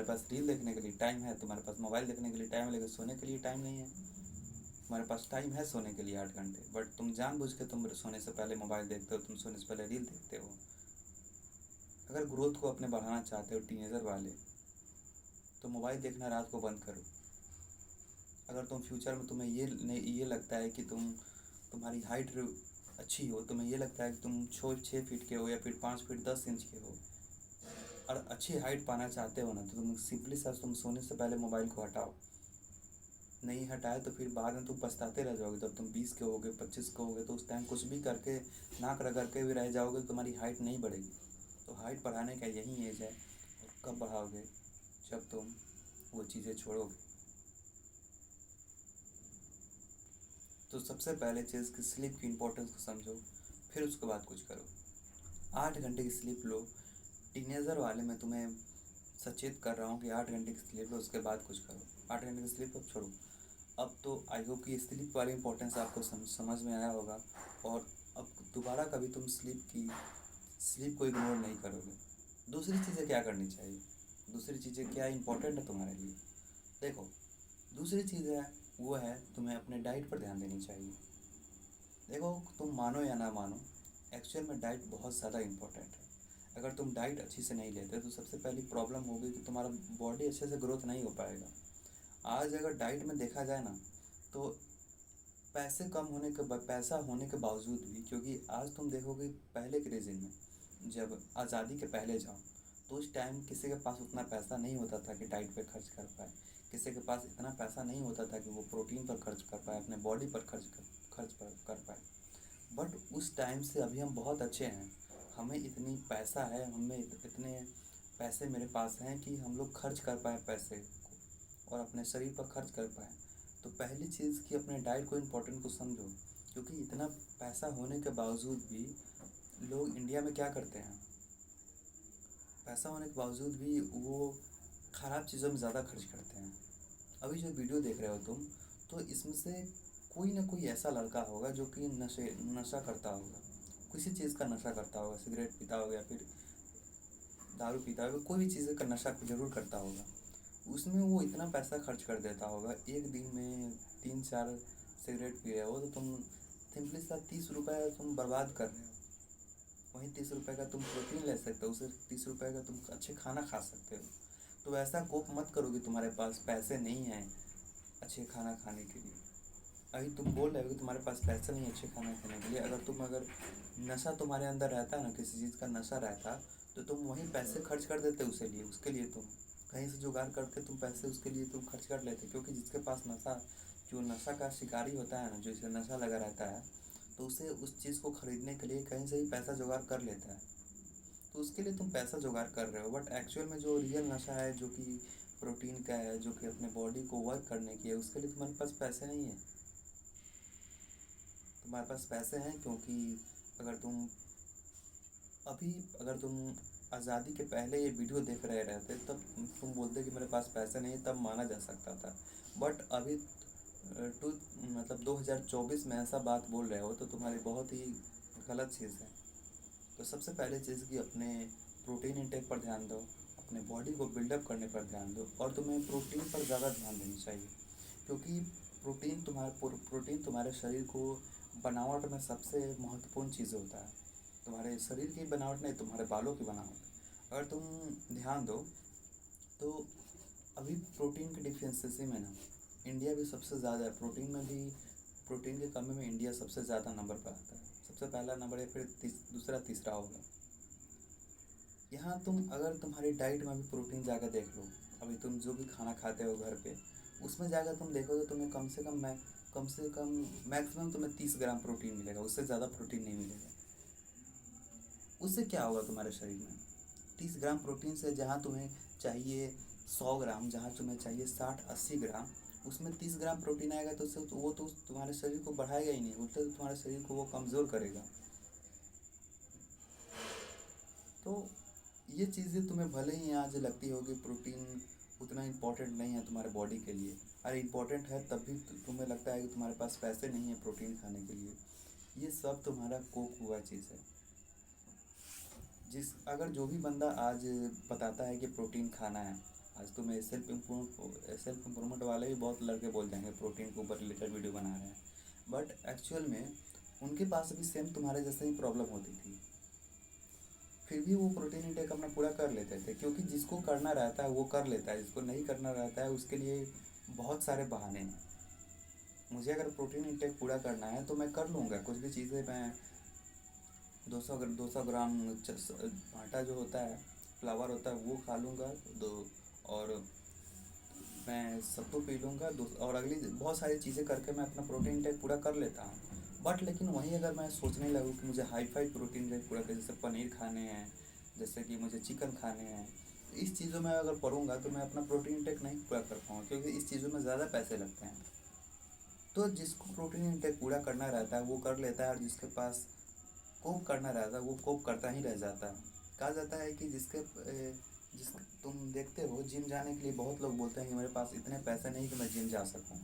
पास रील देखने के लिए टाइम है, तुम्हारे पास मोबाइल देखने के लिए टाइम है, लेकिन सोने के लिए टाइम नहीं है। तुम्हारे पास टाइम है सोने के लिए 8 घंटे, बट तुम जानबूझ के तुम सोने से पहले मोबाइल देखते हो, तुम सोने से पहले रील देखते हो। अगर ग्रोथ को अपने बढ़ाना चाहते हो टीनेजर वाले, तो मोबाइल देखना रात को बंद करो। अगर तुम फ्यूचर में तुम्हें ये लगता है कि तुम्हारी हाइट अच्छी हो, तुम्हें ये लगता है कि तुम 6 फीट के हो या फिर 5 फीट 10 इंच के हो, और अच्छी हाइट पाना चाहते हो ना, तो तुम सिंपली सा तुम सोने से पहले मोबाइल को हटाओ। नहीं हटाए तो फिर बाद में तुम पछताते रह जाओगे। जब तुम 20 के होगे, 25 के होगे, तो उस टाइम कुछ भी करके, नाक रगड़ के भी रह जाओगे, तो तुम्हारी हाइट नहीं बढ़ेगी। तो हाइट बढ़ाने का यही एज है। और कब बढ़ाओगे? जब तुम वो चीज़ें छोड़ोगे। तो सबसे पहले चीज़ कि स्लीप की इम्पोर्टेंस को समझो, फिर उसके बाद कुछ करो। 8 घंटे की स्लीप लो। टीनेजर वाले में तुम्हें सचेत कर रहा हूँ कि 8 घंटे की स्लीप लो, उसके बाद कुछ करो। 8 घंटे की स्लीप अब छोड़ो। अब तो आई होप कि स्लीप वाली इंपॉर्टेंस आपको समझ में आया होगा, और अब दोबारा कभी तुम स्लीप को इग्नोर नहीं करोगे। दूसरी चीज़ें क्या करनी चाहिए, दूसरी चीज़ें क्या इंपॉर्टेंट है तुम्हारे लिए? देखो, दूसरी चीज़ है वो है तुम्हें अपने डाइट पर ध्यान देनी चाहिए। देखो, तुम मानो या ना मानो, एक्चुअल में डाइट बहुत ज़्यादा इम्पोर्टेंट है। अगर तुम डाइट अच्छी से नहीं लेते तो सबसे पहली प्रॉब्लम होगी कि तुम्हारा बॉडी अच्छे से ग्रोथ नहीं हो पाएगा। आज अगर डाइट में देखा जाए ना, तो पैसा होने के बावजूद भी, क्योंकि आज तुम देखोगे पहले के रिजिम में, जब आज़ादी के पहले जाओ, तो उस टाइम किसी के पास उतना पैसा नहीं होता था कि डाइट पे खर्च कर पाए। किसी के पास इतना पैसा नहीं होता था कि वो प्रोटीन पर खर्च कर पाए, अपने बॉडी पर खर्च कर पाए। बट उस टाइम से अभी हम बहुत अच्छे हैं। हमें इतनी पैसा है, हमें इतने पैसे मेरे पास हैं कि हम लोग खर्च कर पाएँ पैसे को, और अपने शरीर पर खर्च कर पाएँ। तो पहली चीज़ कि अपने डाइट को इम्पोर्टेंट को समझो, क्योंकि इतना पैसा होने के बावजूद भी लोग इंडिया में क्या करते हैं, पैसा होने के बावजूद भी वो ख़राब चीज़ों में ज़्यादा खर्च करते हैं। अभी जो वीडियो देख रहे हो तुम, तो इसमें से कोई ना कोई ऐसा लड़का होगा जो कि नशा करता होगा, किसी चीज़ का नशा करता होगा, सिगरेट पीता होगा या फिर दारू पीता होगा, कोई भी चीज़ का नशा ज़रूर करता होगा। उसमें वो इतना पैसा खर्च कर देता होगा, एक दिन में 3-4 सिगरेट पी रहे हो तो तुम सिंपली सा 30 रुपये तुम बर्बाद कर रहे हो। वहीं 30 रुपये का तुम प्रोटीन ले सकते हो, उसे 30 रुपये का तुम अच्छे खाना खा सकते हो। तो ऐसा कोप मत करो कि तुम्हारे पास पैसे नहीं हैं अच्छे खाना खाने के लिए। अभी तुम बोल रहे हो कि तुम्हारे पास पैसा नहीं है अच्छे खाना खाने के लिए। अगर नशा तुम्हारे अंदर रहता ना, किसी चीज़ का नशा रहता, तो तुम वहीं पैसे खर्च कर देते उसके लिए तुम कहीं से जुगाड़ करके तुम पैसे उसके लिए तुम खर्च कर लेते। क्योंकि जिसके पास जो नशा का शिकारी होता है ना, जो इसे नशा लगा रहता है, तो उसे उस चीज़ को ख़रीदने के लिए कहीं से ही पैसा जुगाड़ कर लेता है। तो उसके लिए तुम पैसा जुगाड़ कर रहे हो, बट एक्चुअल में जो रियल नशा है, जो कि प्रोटीन का है, जो कि अपने बॉडी को वर्क करने की है, उसके लिए तुम्हारे पास पैसे नहीं है। तुम्हारे पास पैसे हैं क्योंकि अगर तुम अभी अगर तुम आज़ादी के पहले ये वीडियो देख रहे रहते, तब तुम बोलते कि मेरे पास पैसे नहीं, तब माना जा सकता था। बट अभी टू मतलब 2024 में ऐसा बात बोल रहे हो तो तुम्हारी बहुत ही गलत चीज़ है। तो सबसे पहले चीज़ कि अपने प्रोटीन इंटेक पर ध्यान दो, अपने बॉडी को बिल्डअप करने पर ध्यान दो, और तुम्हें प्रोटीन पर ज़्यादा ध्यान देनी चाहिए। क्योंकि प्रोटीन तुम्हारे शरीर को बनावट में सबसे महत्वपूर्ण चीज़ होता है। तुम्हारे शरीर की बनावट नहीं, तुम्हारे बालों की बनावट। अगर तुम ध्यान दो तो अभी प्रोटीन की डिफिशियंसी में ना, इंडिया भी सबसे ज़्यादा है प्रोटीन में भी। प्रोटीन की कमी में इंडिया सबसे ज़्यादा नंबर पर आता है, सबसे पहला नंबर है, फिर दूसरा तीसरा होगा। यहाँ अगर तुम्हारी डाइट में भी प्रोटीन जाकर देख लो, अभी तुम जो भी खाना खाते हो घर पे, उसमें जाकर तुम देखो तो तुम्हें कम से कम मैक्सिमम तुम्हें 30 ग्राम प्रोटीन मिलेगा, उससे ज़्यादा प्रोटीन नहीं मिलेगा। उससे क्या होगा तुम्हारे शरीर में? 30 ग्राम प्रोटीन से जहाँ तुम्हें चाहिए 100 ग्राम, जहाँ तुम्हें चाहिए 60-80 ग्राम, उसमें 30 ग्राम प्रोटीन आएगा तो उससे वो तो तुम्हारे शरीर को बढ़ाएगा ही नहीं, उल्टा तो तुम्हारे शरीर को वो कमज़ोर करेगा। तो ये चीज़ें तुम्हें भले ही आज लगती होगी प्रोटीन उतना इम्पोर्टेंट नहीं है तुम्हारे बॉडी के लिए, अरे इम्पोर्टेंट है, तब भी तुम्हें लगता है कि तुम्हारे पास पैसे नहीं है प्रोटीन खाने के लिए। ये सब तुम्हारा कोक हुआ चीज़ है। अगर जो भी बंदा आज बताता है कि प्रोटीन खाना है, आज तुम्हें सेल्फ इम्प्रूवमेंट वाले भी बहुत लड़के बोल जाएंगे प्रोटीन के ऊपर रिलेटेड वीडियो बना रहे हैं, बट एक्चुअल में उनके पास भी सेम तुम्हारे जैसे ही प्रॉब्लम होती थी, फिर भी वो प्रोटीन इंटेक अपना पूरा कर लेते थे। क्योंकि जिसको करना रहता है वो कर लेता है, जिसको नहीं करना रहता है उसके लिए बहुत सारे बहाने हैं। मुझे अगर प्रोटीन इंटेक पूरा करना है तो मैं कर लूँगा, कुछ भी चीज़ें मैं 200 ग्राम आटा जो होता है, फ्लावर होता है, वो खा लूँगा दो, और मैं सत्तू पी लूँगा दो, और अगली बहुत सारी चीज़ें करके मैं अपना प्रोटीन इंटेक पूरा कर लेता हूँ। बट लेकिन वहीं अगर मैं सोचने लगूँ कि मुझे हाई फाई प्रोटीन इंटेक पूरा कर, जैसे पनीर खाने हैं, जैसे कि मुझे चिकन खाने हैं, इस चीज़ों में अगर पढ़ूँगा तो मैं अपना प्रोटीन इंटेक नहीं पूरा कर पाऊँगा, क्योंकि इस चीज़ों में ज़्यादा पैसे लगते हैं। तो जिसको प्रोटीन इंटेक पूरा करना रहता है वो कर लेता है, और जिसके पास कोप करना रहता है वो कोप करता ही रह जाता है। कहा जाता है कि जिस तुम देखते हो जिम जाने के लिए बहुत लोग बोलते हैं कि मेरे पास इतने पैसे नहीं कि मैं जिम जा सकूं,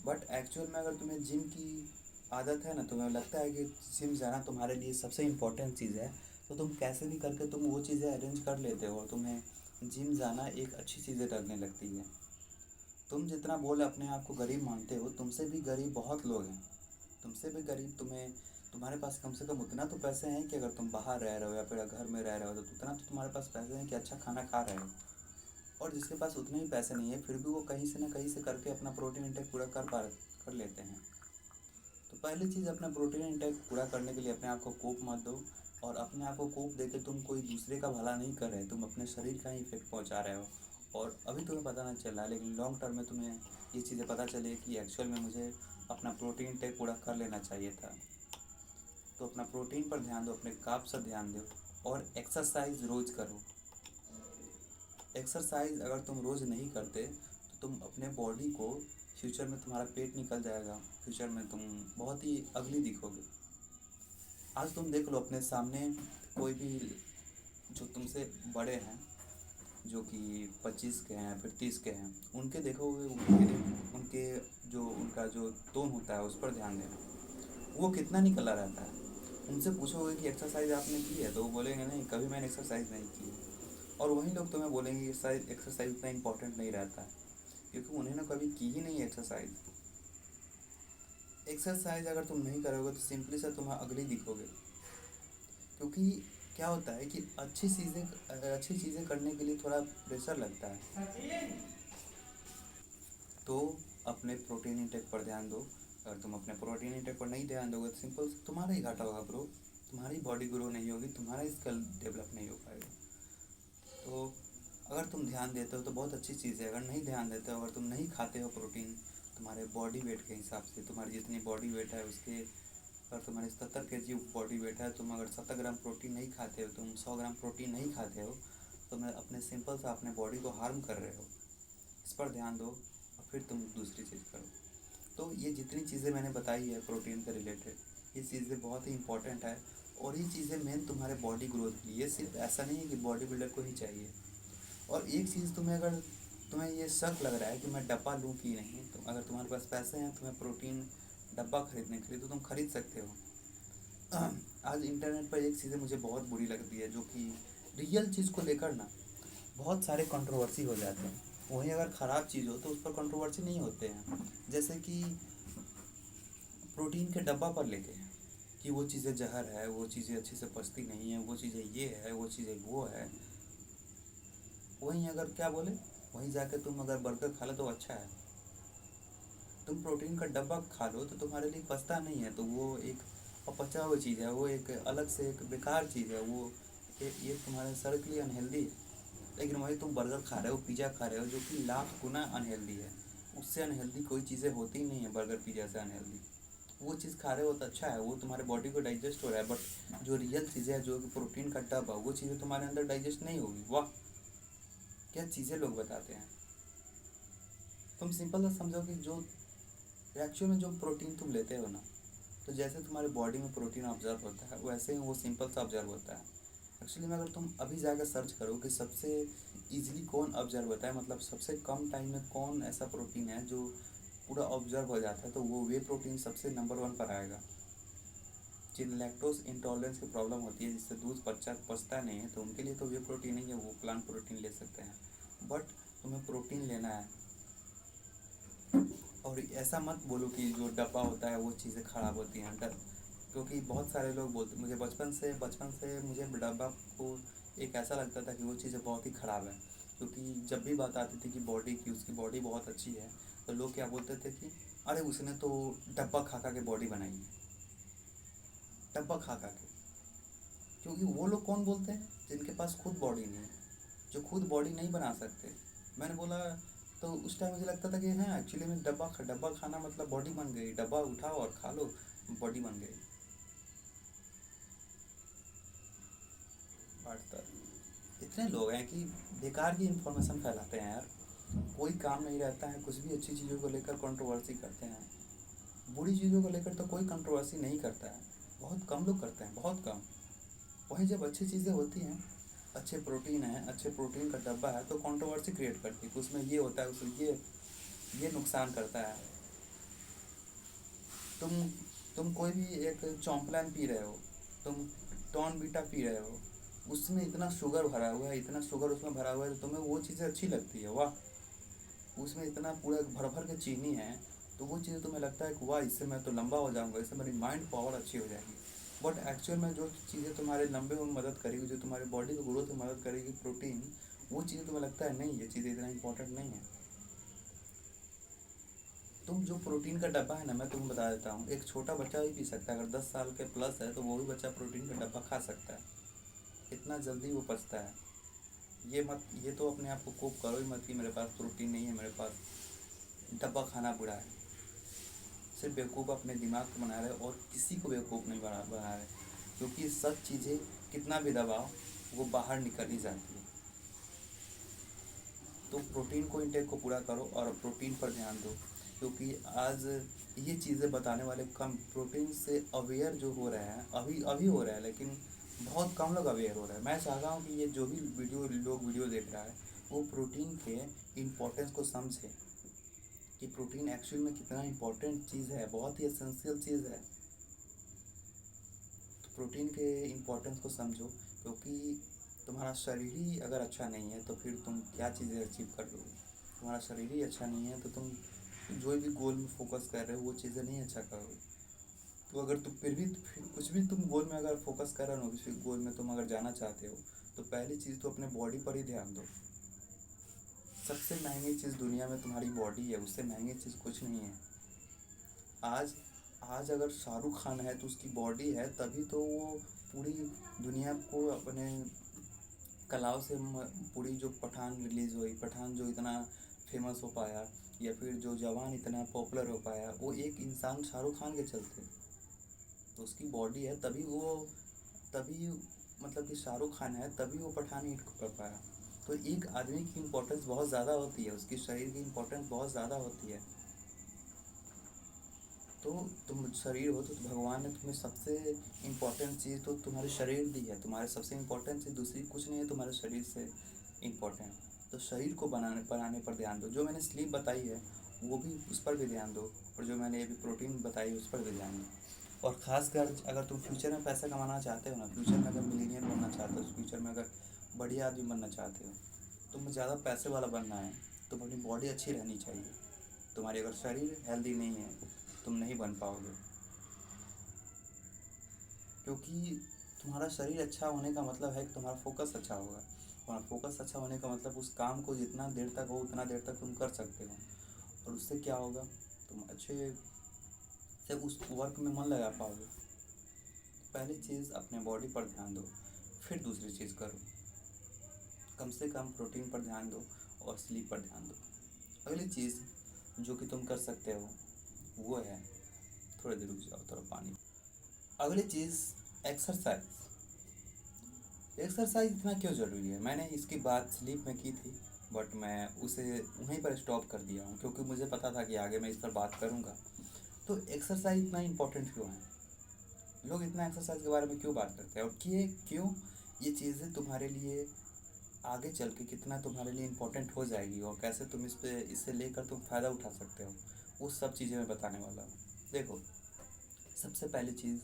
बट एक्चुअल में अगर तुम्हें जिम की आदत है ना, तुम्हें लगता है कि जिम जाना तुम्हारे लिए सबसे इम्पोर्टेंट चीज़ है, तो तुम कैसे भी करके तुम वो चीज़ें अरेंज कर लेते हो और तुम्हें जिम जाना एक अच्छी चीज़ें लगने लगती है। तुम जितना बोल अपने आप को गरीब मानते हो, तुमसे भी गरीब बहुत लोग हैं। तुमसे भी गरीब तुम्हारे पास कम से कम उतना तो पैसे हैं कि अगर तुम बाहर रह रहे हो या फिर घर में रह रहे हो तो उतना तो तुम्हारे पास पैसे हैं कि अच्छा खाना खा रहे हो। और जिसके पास उतने ही पैसे नहीं है फिर भी वो कहीं से ना कहीं से करके अपना प्रोटीन इंटेक पूरा कर लेते हैं। तो पहली चीज़, अपना प्रोटीन इंटेक पूरा करने के लिए अपने आप को कोप मत दो। और अपने आप को कोप देके तुम कोई दूसरे का भला नहीं कर रहे, तुम अपने शरीर का ही इफेक्ट पहुंचा रहे हो। और अभी तुम्हें पता नहीं चल रहा, लेकिन लॉन्ग टर्म में तुम्हें ये चीज़ें पता चले कि एक्चुअल में मुझे अपना प्रोटीन इंटेक पूरा कर लेना चाहिए था। तो अपना प्रोटीन पर ध्यान दो, अपने कार्ब्स पर ध्यान दो और एक्सरसाइज रोज़ करो। एक्सरसाइज अगर तुम रोज़ नहीं करते तो तुम अपने बॉडी को, फ्यूचर में तुम्हारा पेट निकल जाएगा, फ्यूचर में तुम बहुत ही अगली दिखोगे। आज तुम देख लो अपने सामने कोई भी जो तुमसे बड़े हैं, जो कि 25 के हैं फिर 30 के हैं, उनके देखोगे, उनके जो उनका जो टोन होता है उस पर ध्यान देना, वो कितना निकला रहता है। उनसे पूछोगे कि एक्सरसाइज आपने की है तो वो बोलेंगे नहीं, कभी मैंने एक्सरसाइज नहीं की है। और वही लोग तुम्हें बोलेंगे कि शायद एक्सरसाइज उतना इंपॉर्टेंट नहीं रहता है, क्योंकि उन्होंने कभी की ही नहीं एक्सरसाइज। एक्सरसाइज अगर तुम नहीं करोगे तो सिंपली से तुम अगली दिखोगे। क्योंकि क्या होता है कि अच्छी चीज़ें करने के लिए थोड़ा प्रेशर लगता है। तो अपने प्रोटीन इंटेक पर ध्यान दो। अगर तुम अपने प्रोटीन इंटेक पर नहीं ध्यान दोगे तो सिंपल तुम्हारा ही घाटा होगा ब्रो। तुम्हारी बॉडी ग्रो नहीं होगी, तुम्हारा स्किल डेवलप नहीं हो पाएगा। तो अगर तुम ध्यान देते हो तो बहुत अच्छी चीज़ है, अगर नहीं ध्यान देते हो, अगर तुम नहीं खाते हो प्रोटीन तुम्हारे बॉडी वेट के हिसाब से, तुम्हारी जितनी बॉडी वेट है उसके, अगर तुम्हारे 70 kg बॉडी वेट है, तुम अगर 70 ग्राम प्रोटीन नहीं खाते हो, तुम 100 ग्राम प्रोटीन नहीं खाते हो, तो मैं अपने सिंपल सा अपने बॉडी को हार्म कर रहे हो। इस पर ध्यान दो और फिर तुम दूसरी चीज़ करो। तो ये जितनी चीज़ें मैंने बताई है प्रोटीन से रिलेटेड, ये चीज़ें बहुत ही इंपॉर्टेंट है। और ये चीज़ें मेन तुम्हारे बॉडी ग्रोथ के लिए, सिर्फ ऐसा नहीं है कि बॉडी बिल्डर को ही चाहिए। और एक चीज़, तुम्हें ये शक लग रहा है कि मैं डब्बा लूँ कि नहीं, तो अगर तुम्हारे पास पैसे हैं तुम्हें प्रोटीन डब्बा खरीदने के लिए, तो तुम खरीद सकते हो। आज इंटरनेट पर एक चीज़ें मुझे बहुत बुरी लगती है, जो कि रियल चीज़ को लेकर ना बहुत सारे कंट्रोवर्सी हो जाते हैं। वहीं अगर ख़राब चीज़ हो तो उस पर कंट्रोवर्सी नहीं होते हैं। जैसे कि प्रोटीन के डब्बा पर लेके, कि वो चीज़ें जहर है, वो चीज़ें अच्छे से पचती नहीं है, वो चीज़ें ये है, वो चीज़ें वो है। वहीं अगर क्या बोले, वहीं जाके तुम अगर बर्गर खा लो तो अच्छा है। तुम प्रोटीन का डब्बा खा लो तो तुम्हारे लिए पचता नहीं है, तो वो एक अपचा हुआ चीज़ है, वो एक अलग से एक बेकार चीज़ है, वो ये तुम्हारे शरीर के लिए अनहेल्दी है। लेकिन वही तुम बर्गर खा रहे हो, पिज़्ज़ा खा रहे हो, जो कि लाख गुना अनहेल्दी है। उससे अनहेल्दी कोई चीज़ें होती ही नहीं है, बर्गर पिज़्ज़ा से अनहेल्दी। वो चीज़ खा रहे हो तो अच्छा है, वो तुम्हारे बॉडी को डाइजेस्ट हो रहा है, बट जो रियल चीज़ें है, जो कि प्रोटीन का डब्बा, वो चीज़ें तुम्हारे अंदर डाइजेस्ट नहीं होगी। वाह, क्या चीज़ें लोग बताते हैं। तुम सिंपल सा समझो कि जो एक्चुअल में जो प्रोटीन तुम लेते हो ना, तो जैसे तुम्हारे बॉडी में प्रोटीन ऑब्जर्व होता है वैसे ही वो सिंपल सा ऑब्जर्व होता है। एक्चुअली में अगर तुम अभी जाकर सर्च करो कि सबसे ईजिली कौन ऑब्जर्व होता है, मतलब सबसे कम टाइम में कौन ऐसा प्रोटीन है जो पूरा ऑब्जर्व हो जाता है, तो वो वे प्रोटीन सबसे नंबर 1 पर आएगा। जिन लैक्टोज इंटॉलरेंस की प्रॉब्लम होती है, जिससे दूध पचता नहीं है, तो उनके लिए तो वे प्रोटीन नहीं है, वो प्लांट प्रोटीन ले सकते हैं। बट तुम्हें प्रोटीन लेना है, और ऐसा मत बोलो कि जो डब्बा होता है वो चीज़ें ख़राब होती हैं डर। क्योंकि बहुत सारे लोग बोलते, मुझे बचपन से मुझे डब्बा को एक ऐसा लगता था कि वो चीज़ें बहुत ही ख़राब है। क्योंकि जब भी बात आती थी कि बॉडी की, उसकी बॉडी बहुत अच्छी है, तो लोग क्या बोलते थे कि अरे उसने तो डब्बा खा के बॉडी बनाई है, डब्बा खा के। क्योंकि वो लोग कौन बोलते हैं जिनके पास खुद बॉडी नहीं है, जो खुद बॉडी नहीं बना सकते। मैंने बोला, तो उस टाइम मुझे लगता था कि हाँ एक्चुअली में डब्बा खाना मतलब बॉडी बन गई, डब्बा उठाओ और खा लो, बॉडी बन गई। बट इतने लोग हैं कि बेकार की इन्फॉर्मेशन फैलाते हैं यार। कोई काम नहीं रहता है, कुछ भी अच्छी चीज़ों को लेकर कंट्रोवर्सी करते हैं, बुरी चीज़ों को लेकर तो कोई कंट्रोवर्सी नहीं करता है, बहुत कम लोग करते हैं, बहुत कम। वहीं जब अच्छी चीज़ें होती हैं अच्छे प्रोटीन है, अच्छे प्रोटीन का डब्बा है तो कंट्रोवर्सी क्रिएट करती है कि उसमें ये होता है, उसमें ये नुकसान करता है। तुम तुम कोई भी एक चॉम्प्लान पी रहे हो, तुम टॉन बीटा पी रहे हो, उसमें इतना शुगर भरा हुआ है, इतना शुगर उसमें भरा हुआ है, तो तुम्हें वो चीज़ें अच्छी लगती है, वाह। उसमें इतना पूरा भर भर के चीनी है, तो वो चीज़ें तुम्हें लगता है कि वाह, इससे मैं तो लंबा हो जाऊंगा, इससे मेरी माइंड पावर अच्छी हो जाएगी। बट एक्चुअल में जो चीज़ें तुम्हारे लंबे होने में मदद करेगी, जो तुम्हारी बॉडी को ग्रोथ में मदद करेगी, प्रोटीन, वो चीज़ें तुम्हें लगता है नहीं, ये चीज़ें इतना इंपॉर्टेंट नहीं है। तुम जो प्रोटीन का डब्बा है ना, मैं तुम्हें बता देता हूँ, एक छोटा बच्चा भी पी सकता है, अगर 10 साल के प्लस है तो वो भी बच्चा प्रोटीन का डब्बा खा सकता है, इतना जल्दी वो पचता है। ये तो अपने आप को कोप करो ही मत कि मेरे पास प्रोटीन नहीं है, मेरे पास डब्बा खाना बुरा है। सिर्फ बेवकूफ़ अपने दिमाग को बना रहे और किसी को बेवकूफ़ नहीं बना रहे, क्योंकि सब चीज़ें कितना भी दबाओ वो बाहर निकल ही जाती है। तो प्रोटीन को इंटेक को पूरा करो और प्रोटीन पर ध्यान दो, क्योंकि आज ये चीज़ें बताने वाले कम प्रोटीन से अवेयर जो हो रहे हैं, अभी अभी हो रहा है, लेकिन बहुत कम लोग अवेयर हो रहे हैं। मैं चाहता हूँ कि ये जो भी वीडियो देख रहा है वो प्रोटीन के इम्पोर्टेंस को समझे, कि प्रोटीन एक्चुअल में कितना इम्पोर्टेंट चीज़ है, बहुत ही एसेंशियल चीज़ है। तो प्रोटीन के इम्पोर्टेंस को समझो, क्योंकि तुम्हारा शरीर ही अगर अच्छा नहीं है तो फिर तुम क्या चीज़ें अचीव कर लोगे। तुम्हारा शरीर ही अच्छा नहीं है तो तुम जो भी गोल में फोकस कर रहे हो वो चीज़ें नहीं अच्छा करोगे। तो अगर तुम फिर कुछ भी तुम गोल में अगर फोकस कर रहे हो, किसी गोल में तुम अगर जाना चाहते हो, तो पहली चीज़ तो अपने बॉडी पर ही ध्यान दो। सबसे महंगी चीज़ दुनिया में तुम्हारी बॉडी है, उससे महंगी चीज़ कुछ नहीं है। आज आज अगर शाहरुख खान है तो उसकी बॉडी है, तभी तो वो पूरी दुनिया को अपने कलाओं से पूरी जो पठान रिलीज़ हुई, पठान जो इतना फेमस हो पाया, या फिर जो जवान इतना पॉपुलर हो पाया, वो एक इंसान शाहरुख खान के चलते। तो उसकी बॉडी है तभी मतलब कि शाहरुख खान है तभी वो पठान हिट कर पाया। तो एक आदमी की इम्पोर्टेंस बहुत ज़्यादा होती है, उसकी शरीर की इम्पोर्टेंस बहुत ज़्यादा होती है। तो तुम शरीर हो तो भगवान ने तुम्हें सबसे इम्पोर्टेंट चीज़ तो तुम्हारे शरीर दी है, तुम्हारे सबसे इम्पोर्टेंट चीज़ दूसरी कुछ नहीं है तुम्हारे शरीर से इम्पोर्टेंट। तो शरीर को बनाने पर ध्यान दो, जो मैंने स्लीप बताई है वो भी उस पर भी ध्यान दो, और जो मैंने अभी प्रोटीन बताई उस पर भी ध्यान दो। और ख़ासकर अगर तुम फ्यूचर में पैसा कमाना चाहते हो ना, फ्यूचर में अगर मिलीनियर बनना चाहते हो, फ्यूचर में अगर बढ़िया आदमी बनना चाहते हो, तुम्हें ज़्यादा पैसे वाला बनना है तो अपनी बॉडी अच्छी रहनी चाहिए। तुम्हारी अगर शरीर हेल्दी नहीं है तुम नहीं बन पाओगे, क्योंकि तुम्हारा शरीर अच्छा होने का मतलब है कि तुम्हारा फोकस अच्छा होगा। तुम्हारा फोकस अच्छा होने का मतलब उस काम को जितना देर तक हो उतना देर तक तुम कर सकते हो, और उससे क्या होगा, तुम अच्छे से उस वर्क में मन लगा पाओगे। पहली चीज़ अपने बॉडी पर ध्यान दो, फिर दूसरी चीज़ करो। कम से कम प्रोटीन पर ध्यान दो और स्लीप पर ध्यान दो। अगली चीज़ जो कि तुम कर सकते हो वो है, थोड़ी देर रुक जाओ, थोड़ा पानी। अगली चीज़ एक्सरसाइज। एक्सरसाइज इतना क्यों ज़रूरी है, मैंने इसकी बात स्लीप में की थी, बट मैं उसे वहीं पर स्टॉप कर दिया हूँ, क्योंकि मुझे पता था कि आगे मैं इस पर बात करूँगा। तो एक्सरसाइज इतना इम्पोर्टेंट क्यों है, लोग इतना एक्सरसाइज के बारे में क्यों बात करते हैं, और क्यों ये चीज़ें तुम्हारे लिए आगे चल के कितना तुम्हारे लिए इम्पोर्टेंट हो जाएगी, और कैसे तुम इससे लेकर तुम फ़ायदा उठा सकते हो, वो सब चीज़ें मैं बताने वाला हूँ। देखो, सबसे पहली चीज़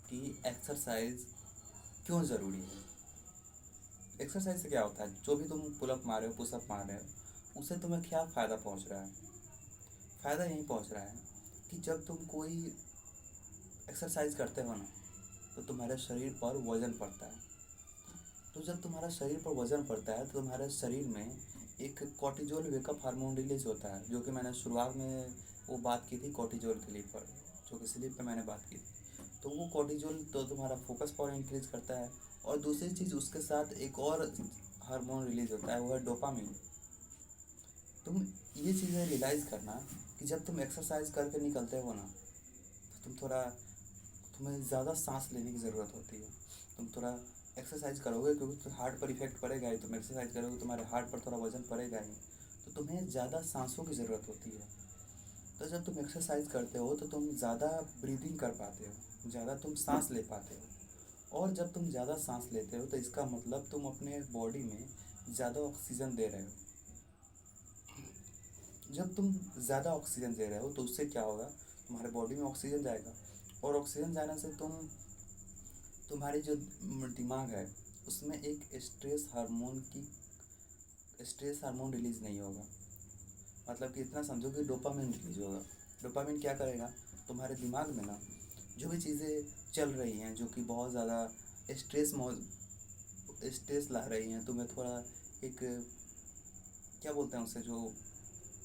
कि एक्सरसाइज क्यों ज़रूरी है। एक्सरसाइज से क्या होता है, जो भी तुम पुलअप मार रहे हो, पुशअप मार रहे हो, उससे तुम्हें क्या फ़ायदा पहुंच रहा है। फ़ायदा यही पहुंच रहा है कि जब तुम कोई एक्सरसाइज करते हो ना, तो तुम्हारे शरीर पर वज़न पड़ता है। तो जब तुम्हारा शरीर पर वज़न पड़ता है तो तुम्हारे शरीर में एक कॉर्टिजोल वेकअप हार्मोन रिलीज होता है, जो कि मैंने शुरुआत में वो बात की थी कॉर्टिजोल के लिए पर, जो कि स्लीप पे मैंने बात की थी। तो वो कॉर्टिजोल तो तुम्हारा फोकस पावर इंक्रीज करता है, और दूसरी चीज़ उसके साथ एक और हार्मोन रिलीज होता है, वो है डोपामिन। तुम ये चीज़ें रियलाइज़ करना कि जब तुम एक्सरसाइज करके निकलते हो ना, तो तुम्हें ज़्यादा सांस लेने की ज़रूरत होती है। तुम थोड़ा एक्सरसाइज करोगे क्योंकि तो हार्ट पर इफेक्ट पड़ेगा ही, तुम एक्सरसाइज करोगे तुम्हारे हार्ट पर थोड़ा वजन पड़ेगा ही, तो तुम्हें ज़्यादा सांसों की ज़रूरत होती है। तो जब तुम एक्सरसाइज करते हो तो तुम ज़्यादा ब्रीदिंग कर पाते हो, ज़्यादा तुम सांस ले पाते हो, और जब तुम ज़्यादा सांस लेते हो तो इसका मतलब तुम अपने बॉडी में ज़्यादा ऑक्सीजन दे रहे हो। जब तुम ज़्यादा ऑक्सीजन दे रहे हो तो उससे क्या होगा, तुम्हारे बॉडी में ऑक्सीजन जाएगा, और ऑक्सीजन जाने से तुम्हारी जो दिमाग है उसमें एक स्ट्रेस हार्मोन रिलीज़ नहीं होगा। मतलब कि इतना समझो कि डोपामिन रिलीज होगा। डोपामिन क्या करेगा, तुम्हारे दिमाग में ना जो भी चीज़ें चल रही हैं जो कि बहुत ज़्यादा स्ट्रेस स्ट्रेस ला रही हैं, तुम्हें थोड़ा एक, क्या बोलते हैं उसे, जो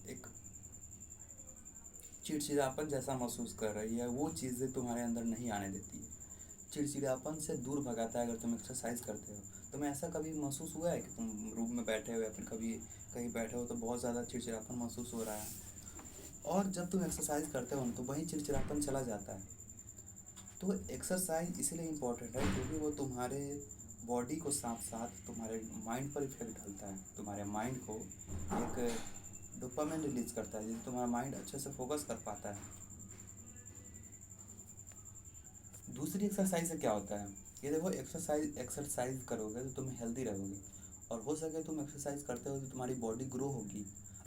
एक चिड़चिड़ापन जैसा महसूस कर रही है, वो चीज़ें तुम्हारे अंदर नहीं आने देती है। चिड़चिड़ापन से दूर भगाता है अगर तुम एक्सरसाइज करते हो। तुम्हें ऐसा कभी महसूस हुआ है कि तुम रूम में बैठे हो या फिर कभी कहीं बैठे हो तो बहुत ज़्यादा चिड़चिड़ापन महसूस हो रहा है, और जब तुम एक्सरसाइज करते हो ना तो वही चिड़चिड़ापन चला जाता है। तो एक्सरसाइज इसलिए इम्पोर्टेंट है क्योंकि वो तुम्हारे बॉडी को साथ साथ तुम्हारे माइंड पर इफेक्ट डालता है। तुम्हारे माइंड को एक डोपामिन रिलीज करता है जिससे तुम्हारा माइंड अच्छे से फोकस कर पाता है। दूसरी एक्सरसाइज से क्या होता है, ये देखो, एक्सरसाइज करोगे तो तुम हेल्दी रहोगे, और हो सके तुम एक्सरसाइज करते हो तो तुम्हारी बॉडी ग्रो होगी।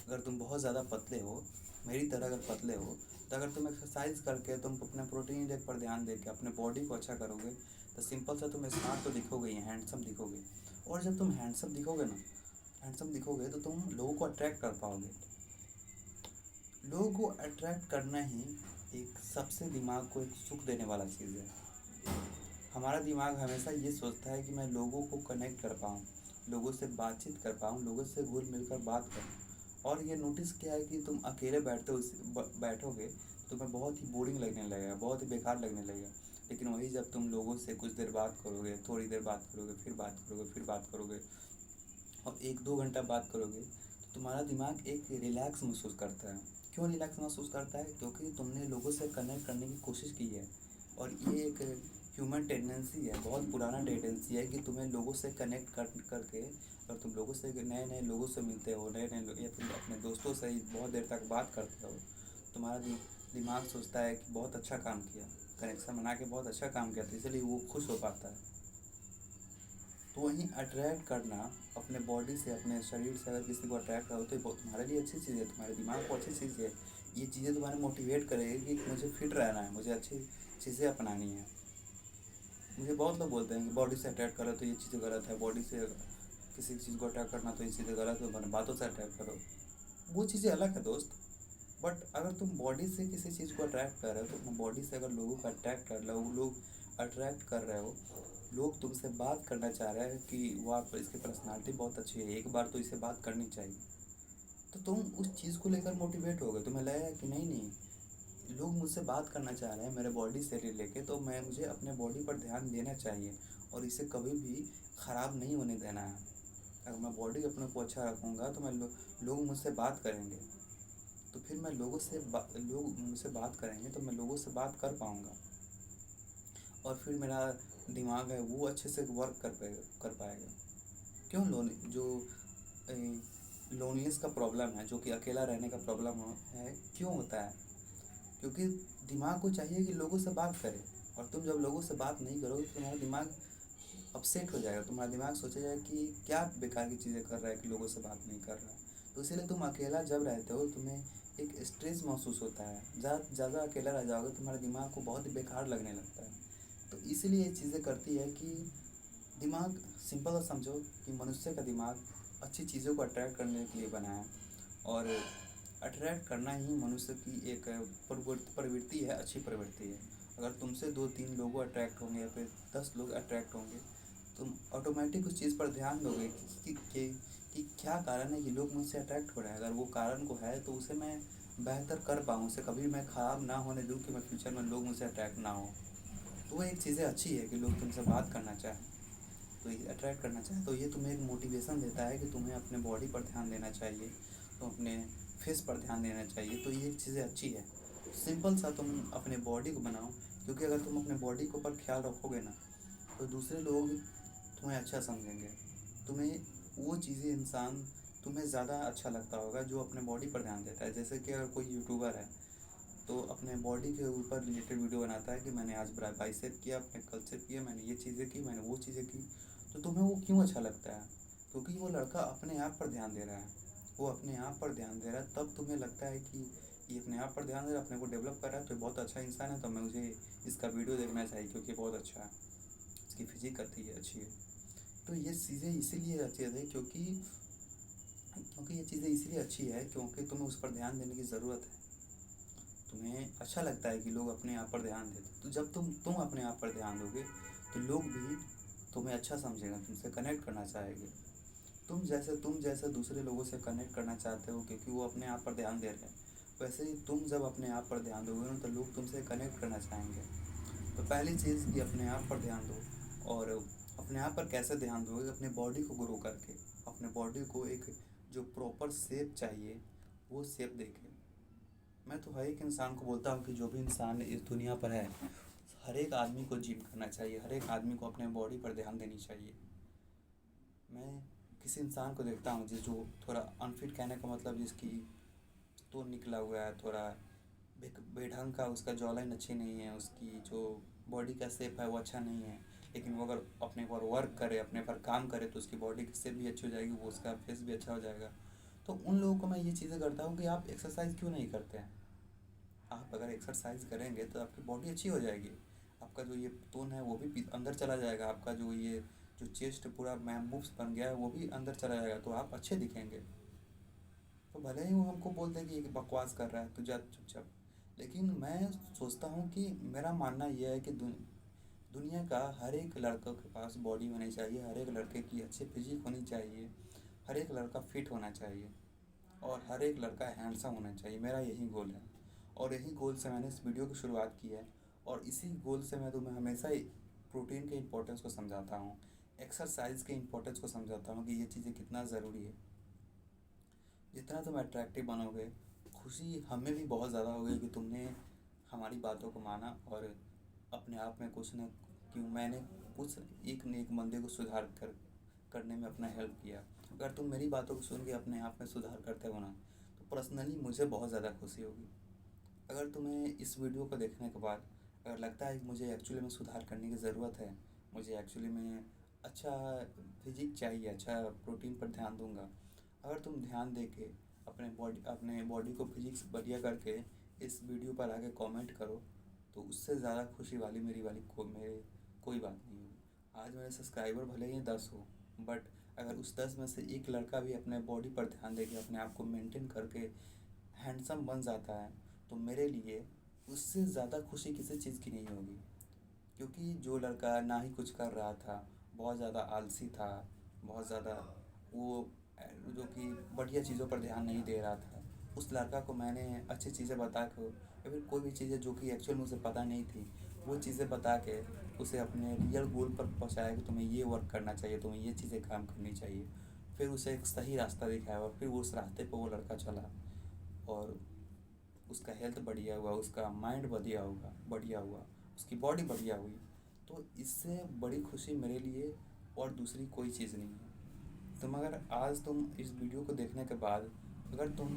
अगर तुम बहुत ज़्यादा पतले हो, मेरी तरह अगर पतले हो, तो अगर तुम एक्सरसाइज करके तुम अपने प्रोटीन इंटेक पर ध्यान देके अपने बॉडी को अच्छा करोगे तो सिंपल सा तुम स्मार्ट तो दिखोगे ही, हैंडसम दिखोगे। और जब तुम हैंडसम दिखोगे तो तुम लोगों को अट्रैक्ट कर पाओगे। लोगों को अट्रैक्ट करना ही एक सबसे दिमाग को एक सुख देने वाला चीज़ है। हमारा दिमाग हमेशा ये सोचता है कि मैं लोगों को कनेक्ट कर पाऊँ, लोगों से बातचीत कर पाऊँ, लोगों से घुल मिलकर बात करूँ। और ये नोटिस किया है कि तुम अकेले बैठोगे तो तुम्हें बहुत ही बोरिंग लगने लगेगा, बहुत ही बेकार लगने लगेगा। लेकिन वही जब तुम लोगों से कुछ देर बात करोगे, थोड़ी देर बात करोगे, फिर बात करोगे, फिर बात करोगे, और 1-2 घंटा बात करोगे तो तुम्हारा दिमाग एक रिलैक्स महसूस करता है। क्यों रिलैक्स महसूस करता है, क्योंकि तुमने लोगों से कनेक्ट करने की कोशिश की है। और ये एक ह्यूमन टेंडेंसी है, बहुत पुराना टेंडेंसी है कि तुम्हें लोगों से कनेक्ट करके, अगर तुम लोगों से नए नए लोगों से मिलते हो, नए नए या फिर अपने दोस्तों से ही बहुत देर तक बात करते हो, तुम्हारा दिमाग सोचता है कि बहुत अच्छा काम किया, कनेक्शन बना के बहुत अच्छा काम किया, तो इसलिए वो खुश हो पाता है। तो वहीं अट्रैक्ट करना अपने बॉडी से, अपने शरीर से अगर किसी को अट्रैक्ट करो तो ये तुम्हारे लिए अच्छी चीज़ है, तुम्हारे दिमाग को अच्छी चीज़ है। ये चीज़ें तुम्हारे मोटिवेट करेगी कि मुझे फिट रहना है, मुझे अच्छी चीज़ें अपनानी है। मुझे बहुत लोग बोलते हैं कि बॉडी से अट्रैक्ट करो तो ये चीज़ें गलत है, बॉडी से किसी चीज़ को अट्रैक्ट करना तो ये चीज़ें गलत है, बस बातों से अट्रैक्ट करो। वो चीज़ें अलग है दोस्त। बट अगर तुम बॉडी से किसी चीज़ को अट्रैक्ट कर रहे हो तो अपने बॉडी से अगर लोगों को अट्रैक्ट कर रहे हो, लोग अट्रैक्ट कर रहे हो, लोग तुमसे बात करना चाह रहे हैं कि वाह इसकी पर्सनालिटी बहुत अच्छी है, एक बार तो इसे बात करनी चाहिए, तो तुम उस चीज़ को लेकर मोटिवेट हो गए। तुम्हें लगेगा कि नहीं नहीं, लोग मुझसे बात करना चाह रहे हैं मेरे बॉडी से रिलेटेड, तो मुझे अपने बॉडी पर ध्यान देना चाहिए और इसे कभी भी ख़राब नहीं होने देना है। अगर मैं बॉडी अपने को अच्छा रखूँगा तो लोग मुझसे बात करेंगे, तो फिर मैं लोग मुझसे बात करेंगे तो मैं लोगों से बात कर पाऊँगा, और फिर मेरा दिमाग है वो अच्छे से वर्क कर पाएगा। क्यों लोनलीनेस का प्रॉब्लम है, जो कि अकेला रहने का प्रॉब्लम है, क्यों होता है, क्योंकि दिमाग को चाहिए कि लोगों से बात करे, और तुम जब लोगों से बात नहीं करोगे तो तुम्हारा दिमाग अपसेट हो जाएगा। तुम्हारा दिमाग सोचेगा कि क्या बेकार की चीज़ें कर रहा है कि लोगों से बात नहीं कर रहा है। तो इसीलिए तुम अकेला जब रहते हो तुम्हें एक स्ट्रेस महसूस होता है। ज़्यादा अकेला रह जाओगे तुम्हारे दिमाग को बहुत ही बेकार लगने लगता है। तो इसीलिए ये चीज़ें करती है कि दिमाग, सिंपल सा समझो कि मनुष्य का दिमाग अच्छी चीज़ों को अट्रैक्ट करने के लिए बना है, और अट्रैक्ट करना ही मनुष्य की एक प्रवृत्ति है, अच्छी प्रवृत्ति है। अगर तुमसे 2-3 लोग अट्रैक्ट होंगे या फिर 10 लोग अट्रैक्ट होंगे, तुम ऑटोमेटिक उस चीज़ पर ध्यान दोगे कि क्या कारण है कि लोग मुझसे अट्रैक्ट हो रहे हैं। अगर वो कारण को है तो उसे मैं बेहतर कर पाऊँ, उसे कभी मैं ख़राब ना होने दूँ कि मैं फ्यूचर में लोग मुझसे अट्रैक्ट ना हो। तो वो एक चीज़ें अच्छी है कि लोग तुमसे बात करना चाहें, तो ये अट्रैक्ट करना चाहें, तो ये तुम्हें एक मोटिवेशन देता है कि तुम्हें अपने बॉडी पर ध्यान देना चाहिए, तो अपने फेस पर ध्यान देना चाहिए। तो ये चीज़ें अच्छी है। सिंपल सा तुम अपने बॉडी को बनाओ, क्योंकि अगर तुम अपने बॉडी के ऊपर ख्याल रखोगे ना तो दूसरे लोग तुम्हें अच्छा समझेंगे। तुम्हें वो चीज़ें तुम्हें ज़्यादा अच्छा लगता होगा जो अपने बॉडी पर ध्यान देता है। जैसे कि अगर कोई यूट्यूबर है, तो अपने बॉडी के ऊपर रिलेटेड वीडियो बनाता है कि मैंने आज बाइसेप किया, अपने कल्सेप किया, मैंने ये चीज़ें की, मैंने वो चीज़ें की। तो तुम्हें वो क्यों अच्छा लगता है? क्योंकि वो लड़का अपने आप पर ध्यान दे रहा है, वो अपने आप पर ध्यान दे रहा है, तब तुम्हें लगता है कि ये अपने आप पर ध्यान दे रहा है, अपने को डेवलप कर रहा है, तो बहुत अच्छा इंसान है, तो मैं मुझे इसका वीडियो देखना चाहिए क्योंकि बहुत अच्छा है, इसकी फिजिक अच्छी है। तो ये चीज़ें इसीलिए अच्छी है क्योंकि क्योंकि ये चीज़ें इसलिए अच्छी है क्योंकि तुम्हें उस पर ध्यान देने की ज़रूरत है। तुम्हें अच्छा लगता है कि लोग अपने आप पर ध्यान देते, तो जब तुम अपने आप पर ध्यान दोगे तो लोग भी तुम्हें अच्छा समझेगा, तुमसे कनेक्ट करना चाहेंगे। तुम जैसे दूसरे लोगों से कनेक्ट करना चाहते हो क्योंकि वो अपने आप पर ध्यान दे रहे हैं, वैसे ही तुम जब अपने आप पर ध्यान दोगे ना तो लोग तुमसे कनेक्ट करना चाहेंगे। तो पहली चीज़ कि अपने आप पर ध्यान दो। और अपने आप पर कैसे ध्यान दोगे? अपने बॉडी को ग्रो करके, अपने बॉडी को एक जो प्रॉपर शेप चाहिए वो शेप देके। मैं तो हर एक इंसान को बोलता हूँ कि जो भी इंसान इस दुनिया पर है, हर एक आदमी को जिम करना चाहिए, हर एक आदमी को अपने बॉडी पर ध्यान देनी चाहिए। मैं किसी इंसान को देखता हूँ जो थोड़ा अनफिट, कहने का मतलब जिसकी तो निकला हुआ है, थोड़ा बेढंग का, उसका जॉ लाइन अच्छी नहीं है, उसकी जो बॉडी का शेप है वो अच्छा नहीं है, लेकिन वो अगर अपने पर वर्क करे, अपने पर काम करे तो उसकी बॉडी की शेप भी अच्छी हो जाएगी, वो उसका फेस भी अच्छा हो जाएगा। तो उन लोगों को मैं ये चीज़ें करता हूँ कि आप एक्सरसाइज क्यों नहीं करते हैं? आप अगर एक्सरसाइज करेंगे तो आपकी बॉडी अच्छी हो जाएगी, आपका जो ये टोन है वो भी अंदर चला जाएगा, आपका जो ये जो चेस्ट पूरा मैमबूब्स बन गया है वो भी अंदर चला जाएगा, तो आप अच्छे दिखेंगे। तो भले ही वो हमको बोलते हैं कि ये बकवास कर रहा है, तू जा चुपचाप, लेकिन मैं सोचता हूँ कि मेरा मानना यह है कि दुनिया का हर एक लड़कों के पास बॉडी होनी चाहिए, हर एक लड़के की अच्छी फिजिक होनी चाहिए, हर एक लड़का फिट होना चाहिए और हर एक लड़का हैंडसम होना चाहिए। मेरा यही गोल है और यही गोल से मैंने इस वीडियो की शुरुआत की है। और इसी गोल से मैं तुम्हें हमेशा ही प्रोटीन के इम्पोर्टेंस को समझाता हूँ, एक्सरसाइज के इम्पोर्टेंस को समझाता हूँ कि ये चीज़ें कितना ज़रूरी है। जितना तुम अट्रैक्टिव बनोगे, खुशी हमें भी बहुत ज़्यादा होगी कि तुमने हमारी बातों को माना और अपने आप में कुछ न क्यों मैंने कुछ एक न एक बंदे को सुधार करने में अपना हेल्प किया। अगर तुम मेरी बातों को सुन के अपने आप में सुधार करते हो ना, तो पर्सनली मुझे बहुत ज़्यादा खुशी होगी। अगर तुम्हें इस वीडियो को देखने के बाद अगर लगता है कि मुझे एक्चुअली में सुधार करने की ज़रूरत है, मुझे एक्चुअली में अच्छा फिजिक चाहिए, अच्छा प्रोटीन पर ध्यान दूंगा, अगर तुम ध्यान दे के अपने बॉडी को फिजिक्स बढ़िया करके इस वीडियो पर आके कमेंट करो, तो उससे ज़्यादा खुशी वाली मेरे कोई बात नहीं होगी। आज मेरे सब्सक्राइबर भले ही 10 हो, बट अगर उस 10 में से एक लड़का भी अपने बॉडी पर ध्यान देके अपने आप को मेंटेन करके हैंडसम बन जाता है, तो मेरे लिए उससे ज़्यादा खुशी किसी चीज़ की नहीं होगी। क्योंकि जो लड़का ना ही कुछ कर रहा था, बहुत ज़्यादा आलसी था, बहुत ज़्यादा वो जो कि बढ़िया चीज़ों पर ध्यान नहीं दे रहा था, उस लड़का को मैंने अच्छी चीज़ें बता के या फिर कोई भी चीज़ें जो कि एक्चुअल में उसे पता नहीं थी, वो चीज़ें बता के उसे अपने रियल गोल पर पहुँचाया कि तुम्हें ये वर्क करना चाहिए, तुम्हें ये चीज़ें काम करनी चाहिए। फिर उसे एक सही रास्ता दिखाया और फिर वो उस रास्ते पर वो लड़का चला और उसका हेल्थ बढ़िया हुआ, उसका माइंड बढ़िया हुआ, उसकी बॉडी बढ़िया हुई। तो इससे बड़ी खुशी मेरे लिए और दूसरी कोई चीज़ नहीं है। तुम इस वीडियो को देखने के बाद अगर तुम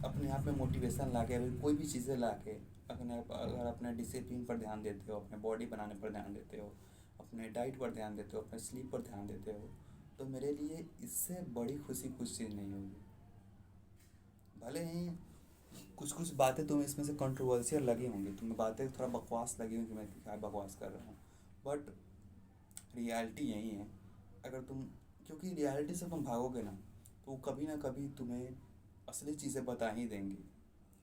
अपने आप में मोटिवेशन ला के, अगर कोई भी चीज़ें ला के अगर अपने डिसिप्लिन पर ध्यान देते हो, अपने बॉडी बनाने पर ध्यान देते हो, अपने डाइट पर ध्यान देते हो, अपने स्लीप पर ध्यान देते हो, तो मेरे लिए इससे बड़ी खुशी कुछ चीज़ नहीं होगी। भले ही कुछ कुछ बातें तुम्हें इसमें से कंट्रोवर्शियल लगी होंगी, तुम्हें बातें थोड़ा बकवास लगी होंगी, मैं क्या बकवास कर रहा हूँ, बट रियलिटी यही है। अगर तुम क्योंकि रियलिटी से तुम भागोगे ना, तो वो कभी ना कभी तुम्हें असली चीज़ें बता ही देंगी।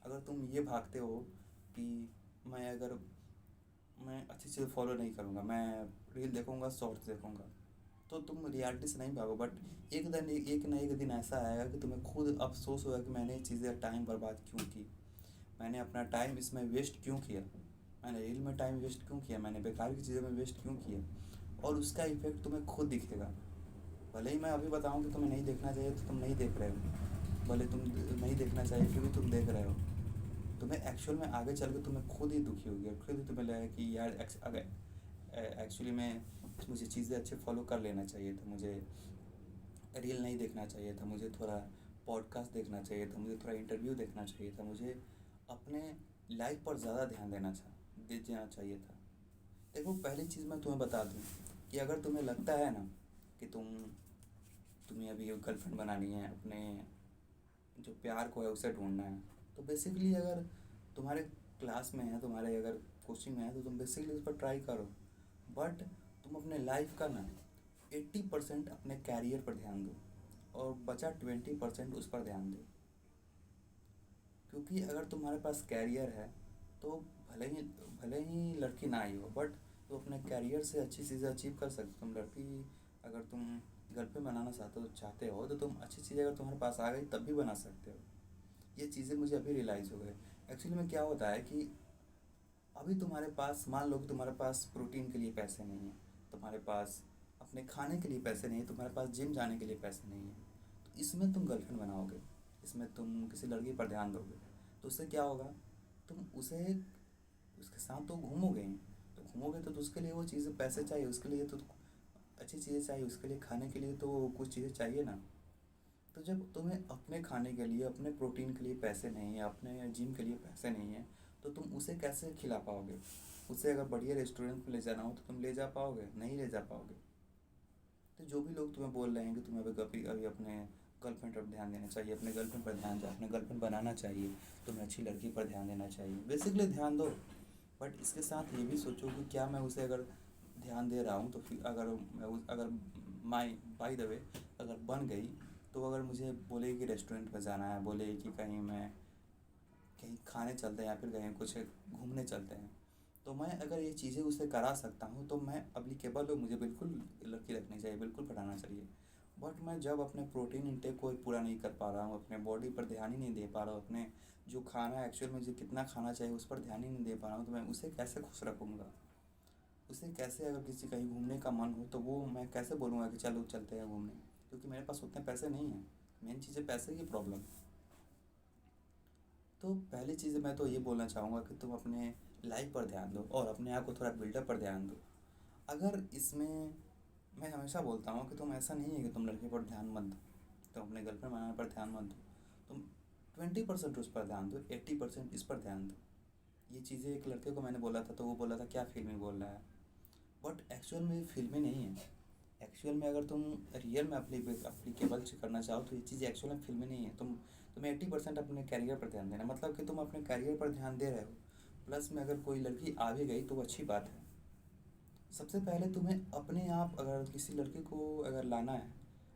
अगर तुम ये भागते हो कि मैं अगर मैं अच्छी चीज़ फॉलो नहीं करूँगा, मैं रील देखूँगा, शॉर्ट्स देखूँगा, तो तुम रियलिटी से नहीं भागो, बट एक ना एक दिन ऐसा आएगा कि तुम्हें खुद अफसोस होगा कि मैंने ये चीज़ें टाइम बर्बाद क्यों की, मैंने अपना टाइम इसमें वेस्ट क्यों किया, मैंने रील में टाइम वेस्ट क्यों किया, मैंने बेकार की चीज़ों में वेस्ट क्यों किया। और उसका इफेक्ट तुम्हें खुद दिखेगा। भले ही मैं अभी बताऊँ कि तुम्हें नहीं देखना चाहिए तो तुम नहीं देख रहे हो, भले तुम नहीं देखना चाहिए क्योंकि तुम देख रहे हो, तुम्हें एक्चुअल में आगे चल के तुम्हें खुद ही दुखी होगी और खुद ही तुम्हें लगेगा कि यार एक्चुअली में मुझे चीज़ें अच्छे फॉलो कर लेना चाहिए था, मुझे रील नहीं देखना चाहिए था, मुझे थोड़ा पॉडकास्ट देखना चाहिए था, मुझे थोड़ा इंटरव्यू देखना चाहिए था, मुझे अपने लाइफ पर ज़्यादा ध्यान दे देना चाहिए था। देखो, पहली चीज़ मैं तुम्हें बता दूँ कि अगर तुम्हें लगता है ना कि तुम्हें अभी गर्लफ्रेंड बनानी है, अपने जो प्यार को है उसे ढूंढना है, तो बेसिकली अगर तुम्हारे क्लास में है, तुम्हारे अगर कोचिंग में है, तो तुम बेसिकली उस पर ट्राई करो। बट तुम अपने लाइफ का ना 80% अपने कैरियर पर ध्यान दो और बचा 20% उस पर ध्यान दो। क्योंकि अगर तुम्हारे पास कैरियर है तो भले ही लड़की ना आई हो, बट तो अपने कैरियर से अच्छी चीज़ें अचीव कर सकते हो। तुम लड़की, अगर तुम गर्लफ्रेंड बनाना चाहते हो तो तुम अच्छी चीज़ें अगर तुम्हारे पास आ गई तब भी बना सकते हो। ये चीज़ें मुझे अभी रियलाइज़ हो गए। एक्चुअली में क्या होता है कि अभी तुम्हारे पास, मान लो कि तुम्हारे पास प्रोटीन के लिए पैसे नहीं हैं, तुम्हारे पास अपने खाने के लिए पैसे नहीं हैं, तुम्हारे पास जिम जाने के लिए पैसे नहीं हैं, तो इसमें तुम गर्लफ्रेंड बनाओगे, इसमें तुम किसी लड़की पर ध्यान दोगे, तो उससे क्या होगा, तुम उसके साथ तो घूमोगे ही, तो घूमोगे तो उसके लिए वो चीज़ें, पैसे चाहिए, उसके लिए तो अच्छी चीज़ें चाहिए, उसके लिए खाने के लिए तो कुछ चीज़ें चाहिए ना। तो जब तुम्हें अपने खाने के लिए, अपने प्रोटीन के लिए पैसे नहीं है, अपने जिम के लिए पैसे नहीं है, तो तुम उसे कैसे खिला पाओगे। उसे अगर बढ़िया रेस्टोरेंट में ले जाना हो तो तुम ले जा पाओगे, नहीं ले जा पाओगे। तो जो भी लोग तुम्हें बोल रहे हैं कि तुम्हें अभी अभी अपने गर्लफ्रेंड पर ध्यान देना चाहिए, अपने गर्लफ्रेंड पर ध्यान दो, अपने गर्लफ्रेंड बनाना चाहिए, तुम्हें अच्छी लड़की पर ध्यान देना चाहिए, बेसिकली ध्यान दो। बट इसके साथ ये भी सोचो कि क्या मैं उसे अगर ध्यान दे रहा हूँ तो फिर अगर माई बाई द वे अगर बन गई, तो अगर मुझे बोले कि रेस्टोरेंट में जाना है, बोले कि कहीं खाने चलते हैं या फिर कहीं कुछ घूमने चलते हैं, तो मैं अगर ये चीज़ें उसे करा सकता हूँ तो मैं अप्लीकेबल हूँ, मुझे बिल्कुल लड़की रखनी चाहिए, बिल्कुल पढ़ाना चाहिए। बट मैं जब अपने प्रोटीन इंटेक को पूरा नहीं कर पा रहा हूँ, अपने बॉडी पर ध्यान ही नहीं दे पा रहा हूँ, अपने जो खाना एक्चुअल में मुझे कितना खाना चाहिए उस पर ध्यान ही नहीं दे पा रहा हूँ, तो मैं उसे कैसे खुश रखूँगा। उसे कैसे, अगर किसी कहीं घूमने का मन हो तो वो मैं कैसे बोलूँगा कि चलो चलते हैं घूमने, क्योंकि मेरे पास उतने पैसे नहीं हैं। मेन चीज़ है पैसे की प्रॉब्लम। तो पहली चीज़ मैं तो ये बोलना चाहूँगा कि तुम अपने लाइफ पर ध्यान दो और अपने आप को थोड़ा बिल्डअप पर ध्यान दो। अगर इसमें, मैं हमेशा बोलता हूँ कि तुम, ऐसा नहीं है कि तुम लड़के पर ध्यान मत दो, तुम अपने गर्लफ्रेंड बनाने पर ध्यान मत दो, तुम 20% उस पर ध्यान दो, 80% इस पर ध्यान दो। ये चीज़ें एक लड़के को मैंने बोला था तो वो बोला था क्या फिल्मी बोल रहा है, बट एक्चुअल में ये फिल्मी नहीं है। एक्चुअल में अगर तुम रियल में अप्लीकेबल करना चाहो तो ये चीज़ एक्चुअल में फिल्मी नहीं है। तुम्हें 80% अपने कैरियर पर ध्यान देना, मतलब कि तुम अपने कैरियर पर ध्यान दे रहे हो, प्लस में अगर कोई लड़की आ भी गई तो वो अच्छी बात है। सबसे पहले तुम्हें अपने आप, अगर किसी लड़के को अगर लाना है,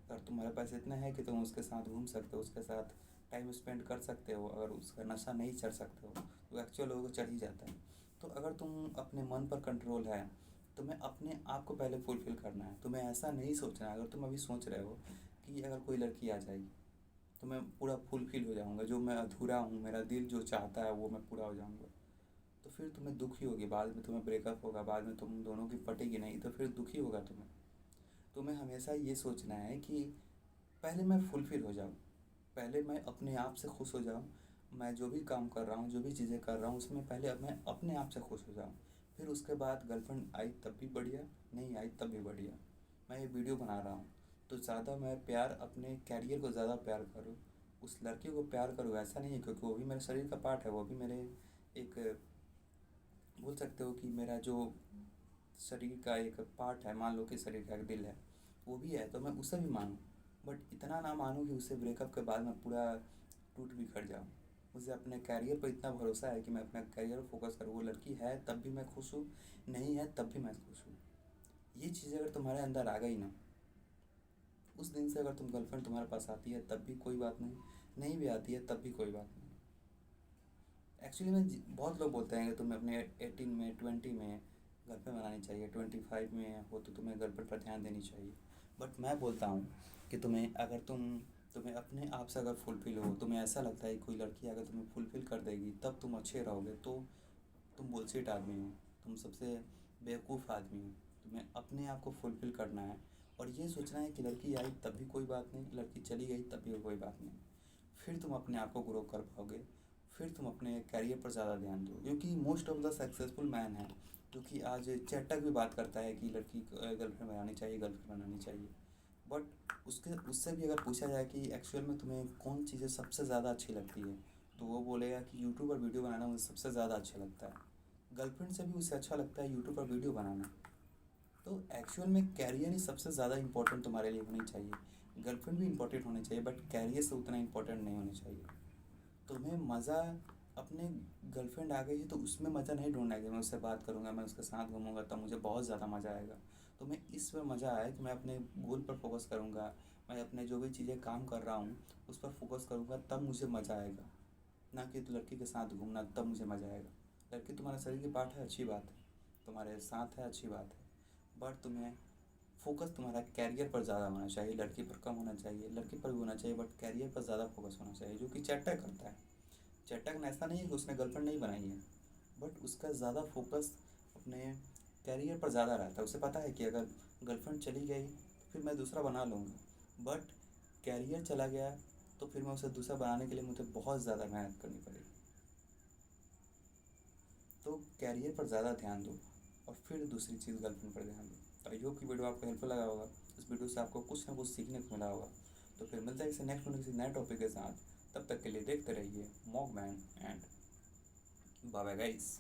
अगर तुम्हारे पास इतना है कि तुम उसके साथ घूम सकते हो, उसके साथ टाइम स्पेंड कर सकते हो, अगर उसका नशा नहीं चढ़ सकते हो, तो एक्चुअल लोगों को चढ़ ही जाता है। तो अगर तुम अपने मन पर कंट्रोल है, तुम्हें अपने आप को पहले फुलफिल करना है। तुम्हें ऐसा नहीं सोचना है, अगर तुम अभी सोच रहे हो कि अगर कोई लड़की आ जाएगी तो मैं पूरा फुलफिल हो जाऊँगा, जो मैं अधूरा हूँ, मेरा दिल जो चाहता है वो मैं पूरा हो जाऊँगा, तो फिर तुम्हें दुख ही होगी, बाद में तुम्हें ब्रेकअप होगा, बाद में तुम दोनों की पटेगी नहीं, तो फिर दुखी होगा तुम्हें। तुम्हें हमेशा ये सोचना है कि पहले मैं फुलफिल हो जाऊँ, पहले मैं अपने आप से खुश हो जाऊँ, मैं जो भी काम कर रहा हूँ, जो भी चीज़ें कर रहा हूँ उसमें पहले अब मैं अपने आप से खुश हो जाऊँ। फिर उसके बाद गर्लफ्रेंड आई तब भी बढ़िया, नहीं आई तब भी बढ़िया। मैं ये वीडियो बना रहा हूँ तो ज़्यादा मैं प्यार, अपने कैरियर को ज़्यादा प्यार करूँ, उस लड़की को प्यार करूँ, ऐसा नहीं है, क्योंकि वो भी मेरे शरीर का पार्ट है, वो भी मेरे एक, बोल सकते हो कि मेरा जो शरीर का एक पार्ट है, मान लो कि शरीर का एक दिल है, वो भी है, तो मैं उसे भी मानूँ। बट इतना ना मानूँ कि उससे ब्रेकअप के बाद मैं पूरा टूट बिखर जाऊँ। मुझे अपने कैरियर पर इतना भरोसा है कि मैं अपना कैरियर पर फोकस करूँ, वो लड़की है तब भी मैं खुश हूँ, नहीं है तब भी मैं खुश हूँ। ये चीज़ें अगर तुम्हारे अंदर आ गई ना, उस दिन से अगर तुम गर्लफ्रेंड तुम्हारे पास आती है तब भी कोई बात नहीं, नहीं भी आती है तब भी कोई बात नहीं। एक्चुअली में बहुत लोग बोलते हैं कि तुम्हें अपने 18 में, 20 में गर्लफ्रेंड बनानी चाहिए, 25 में हो तो तुम्हें गर्लफ्रेंड पर ध्यान देनी चाहिए। बट मैं बोलता हूँ कि तुम्हें अपने आप से अगर फुलफिल हो, तुम्हें ऐसा लगता है कोई लड़की अगर तुम्हें फुलफिल कर देगी तब तुम अच्छे रहोगे, तो तुम बुलशिट आदमी हो, तुम सबसे बेवकूफ़ आदमी हो। तुम्हें अपने आप को फुलफिल करना है और ये सोचना है कि लड़की आई तब भी कोई बात नहीं, लड़की चली गई तब भी कोई बात नहीं। फिर तुम अपने आप को ग्रो कर पाओगे, फिर तुम अपने कैरियर पर ज़्यादा ध्यान दो, क्योंकि most of the successful man है जो कि आज चैटक भी बात करता है कि लड़की गर्लफ्रेंड बनानी चाहिए, गर्लफ्रेंड बनानी चाहिए। बट उससे भी अगर पूछा जाए कि एक्चुअल में तुम्हें कौन चीज़ें सबसे ज़्यादा अच्छी लगती है, तो वो बोलेगा कि यूट्यूब पर वीडियो बनाना मुझे सबसे ज़्यादा अच्छा लगता है, गर्लफ्रेंड से भी उसे अच्छा लगता है यूट्यूब पर वीडियो बनाना। तो एक्चुअल में कैरियर ही सबसे ज़्यादा इंपॉर्टेंट तुम्हारे लिए होनी चाहिए। गर्लफ्रेंड भी इंपॉर्टेंट होनी चाहिए, बट कैरियर से उतना इंपॉर्टेंट नहीं होनी चाहिए। तुम्हें मज़ा अपने गर्लफ्रेंड आ गई है तो उसमें मज़ा नहीं ढूंढना है कि मैं उससे बात करूँगा, मैं उसके साथ घूमूंगा तब मुझे बहुत ज़्यादा मज़ा आएगा। तुम्हें इसमें मज़ा आए कि मैं अपने गोल पर फोकस करूँगा, मैं अपने जो भी चीज़ें काम कर रहा हूँ उस पर फोकस करूँगा, तब मुझे मज़ा आएगा। ना कि लड़की के साथ घूमना तब मुझे मज़ा आएगा। लड़की तुम्हारा शरीर की पार्ट है, अच्छी बात है, तुम्हारे साथ है, अच्छी बात है, बट तुम्हें फोकस तुम्हारा कैरियर पर ज़्यादा होना चाहिए। लड़की पर कम होना चाहिए, लड़की पर भी होना चाहिए, बट कैरियर पर ज़्यादा फोकस होना चाहिए। जो कि चैटक करता है। चैटक ने ऐसा नहीं है कि उसने गर्लफ्रेंड नहीं बनाई है, बट उसका ज़्यादा फोकस अपने कैरियर पर ज़्यादा रहता है। उसे पता है कि अगर गर्लफ्रेंड चली गई तो फिर मैं दूसरा बना लूँगा, बट कैरियर चला गया तो फिर मैं उसे दूसरा बनाने के लिए मुझे बहुत ज़्यादा मेहनत करनी पड़ेगी। तो कैरियर पर ज़्यादा ध्यान दो और फिर दूसरी चीज़ गर्लफ्रेंड पर ध्यान दो। तो आई होप कि वीडियो आपको हेल्पफुल लगा होगा, इस वीडियो से आपको कुछ ना कुछ सीखने को मिला होगा। तो फिर मिलता है किसी नेक्स्ट वीडियो किसी नए टॉपिक के साथ। तब तक के लिए देखते रहिए mock man and bye bye guys.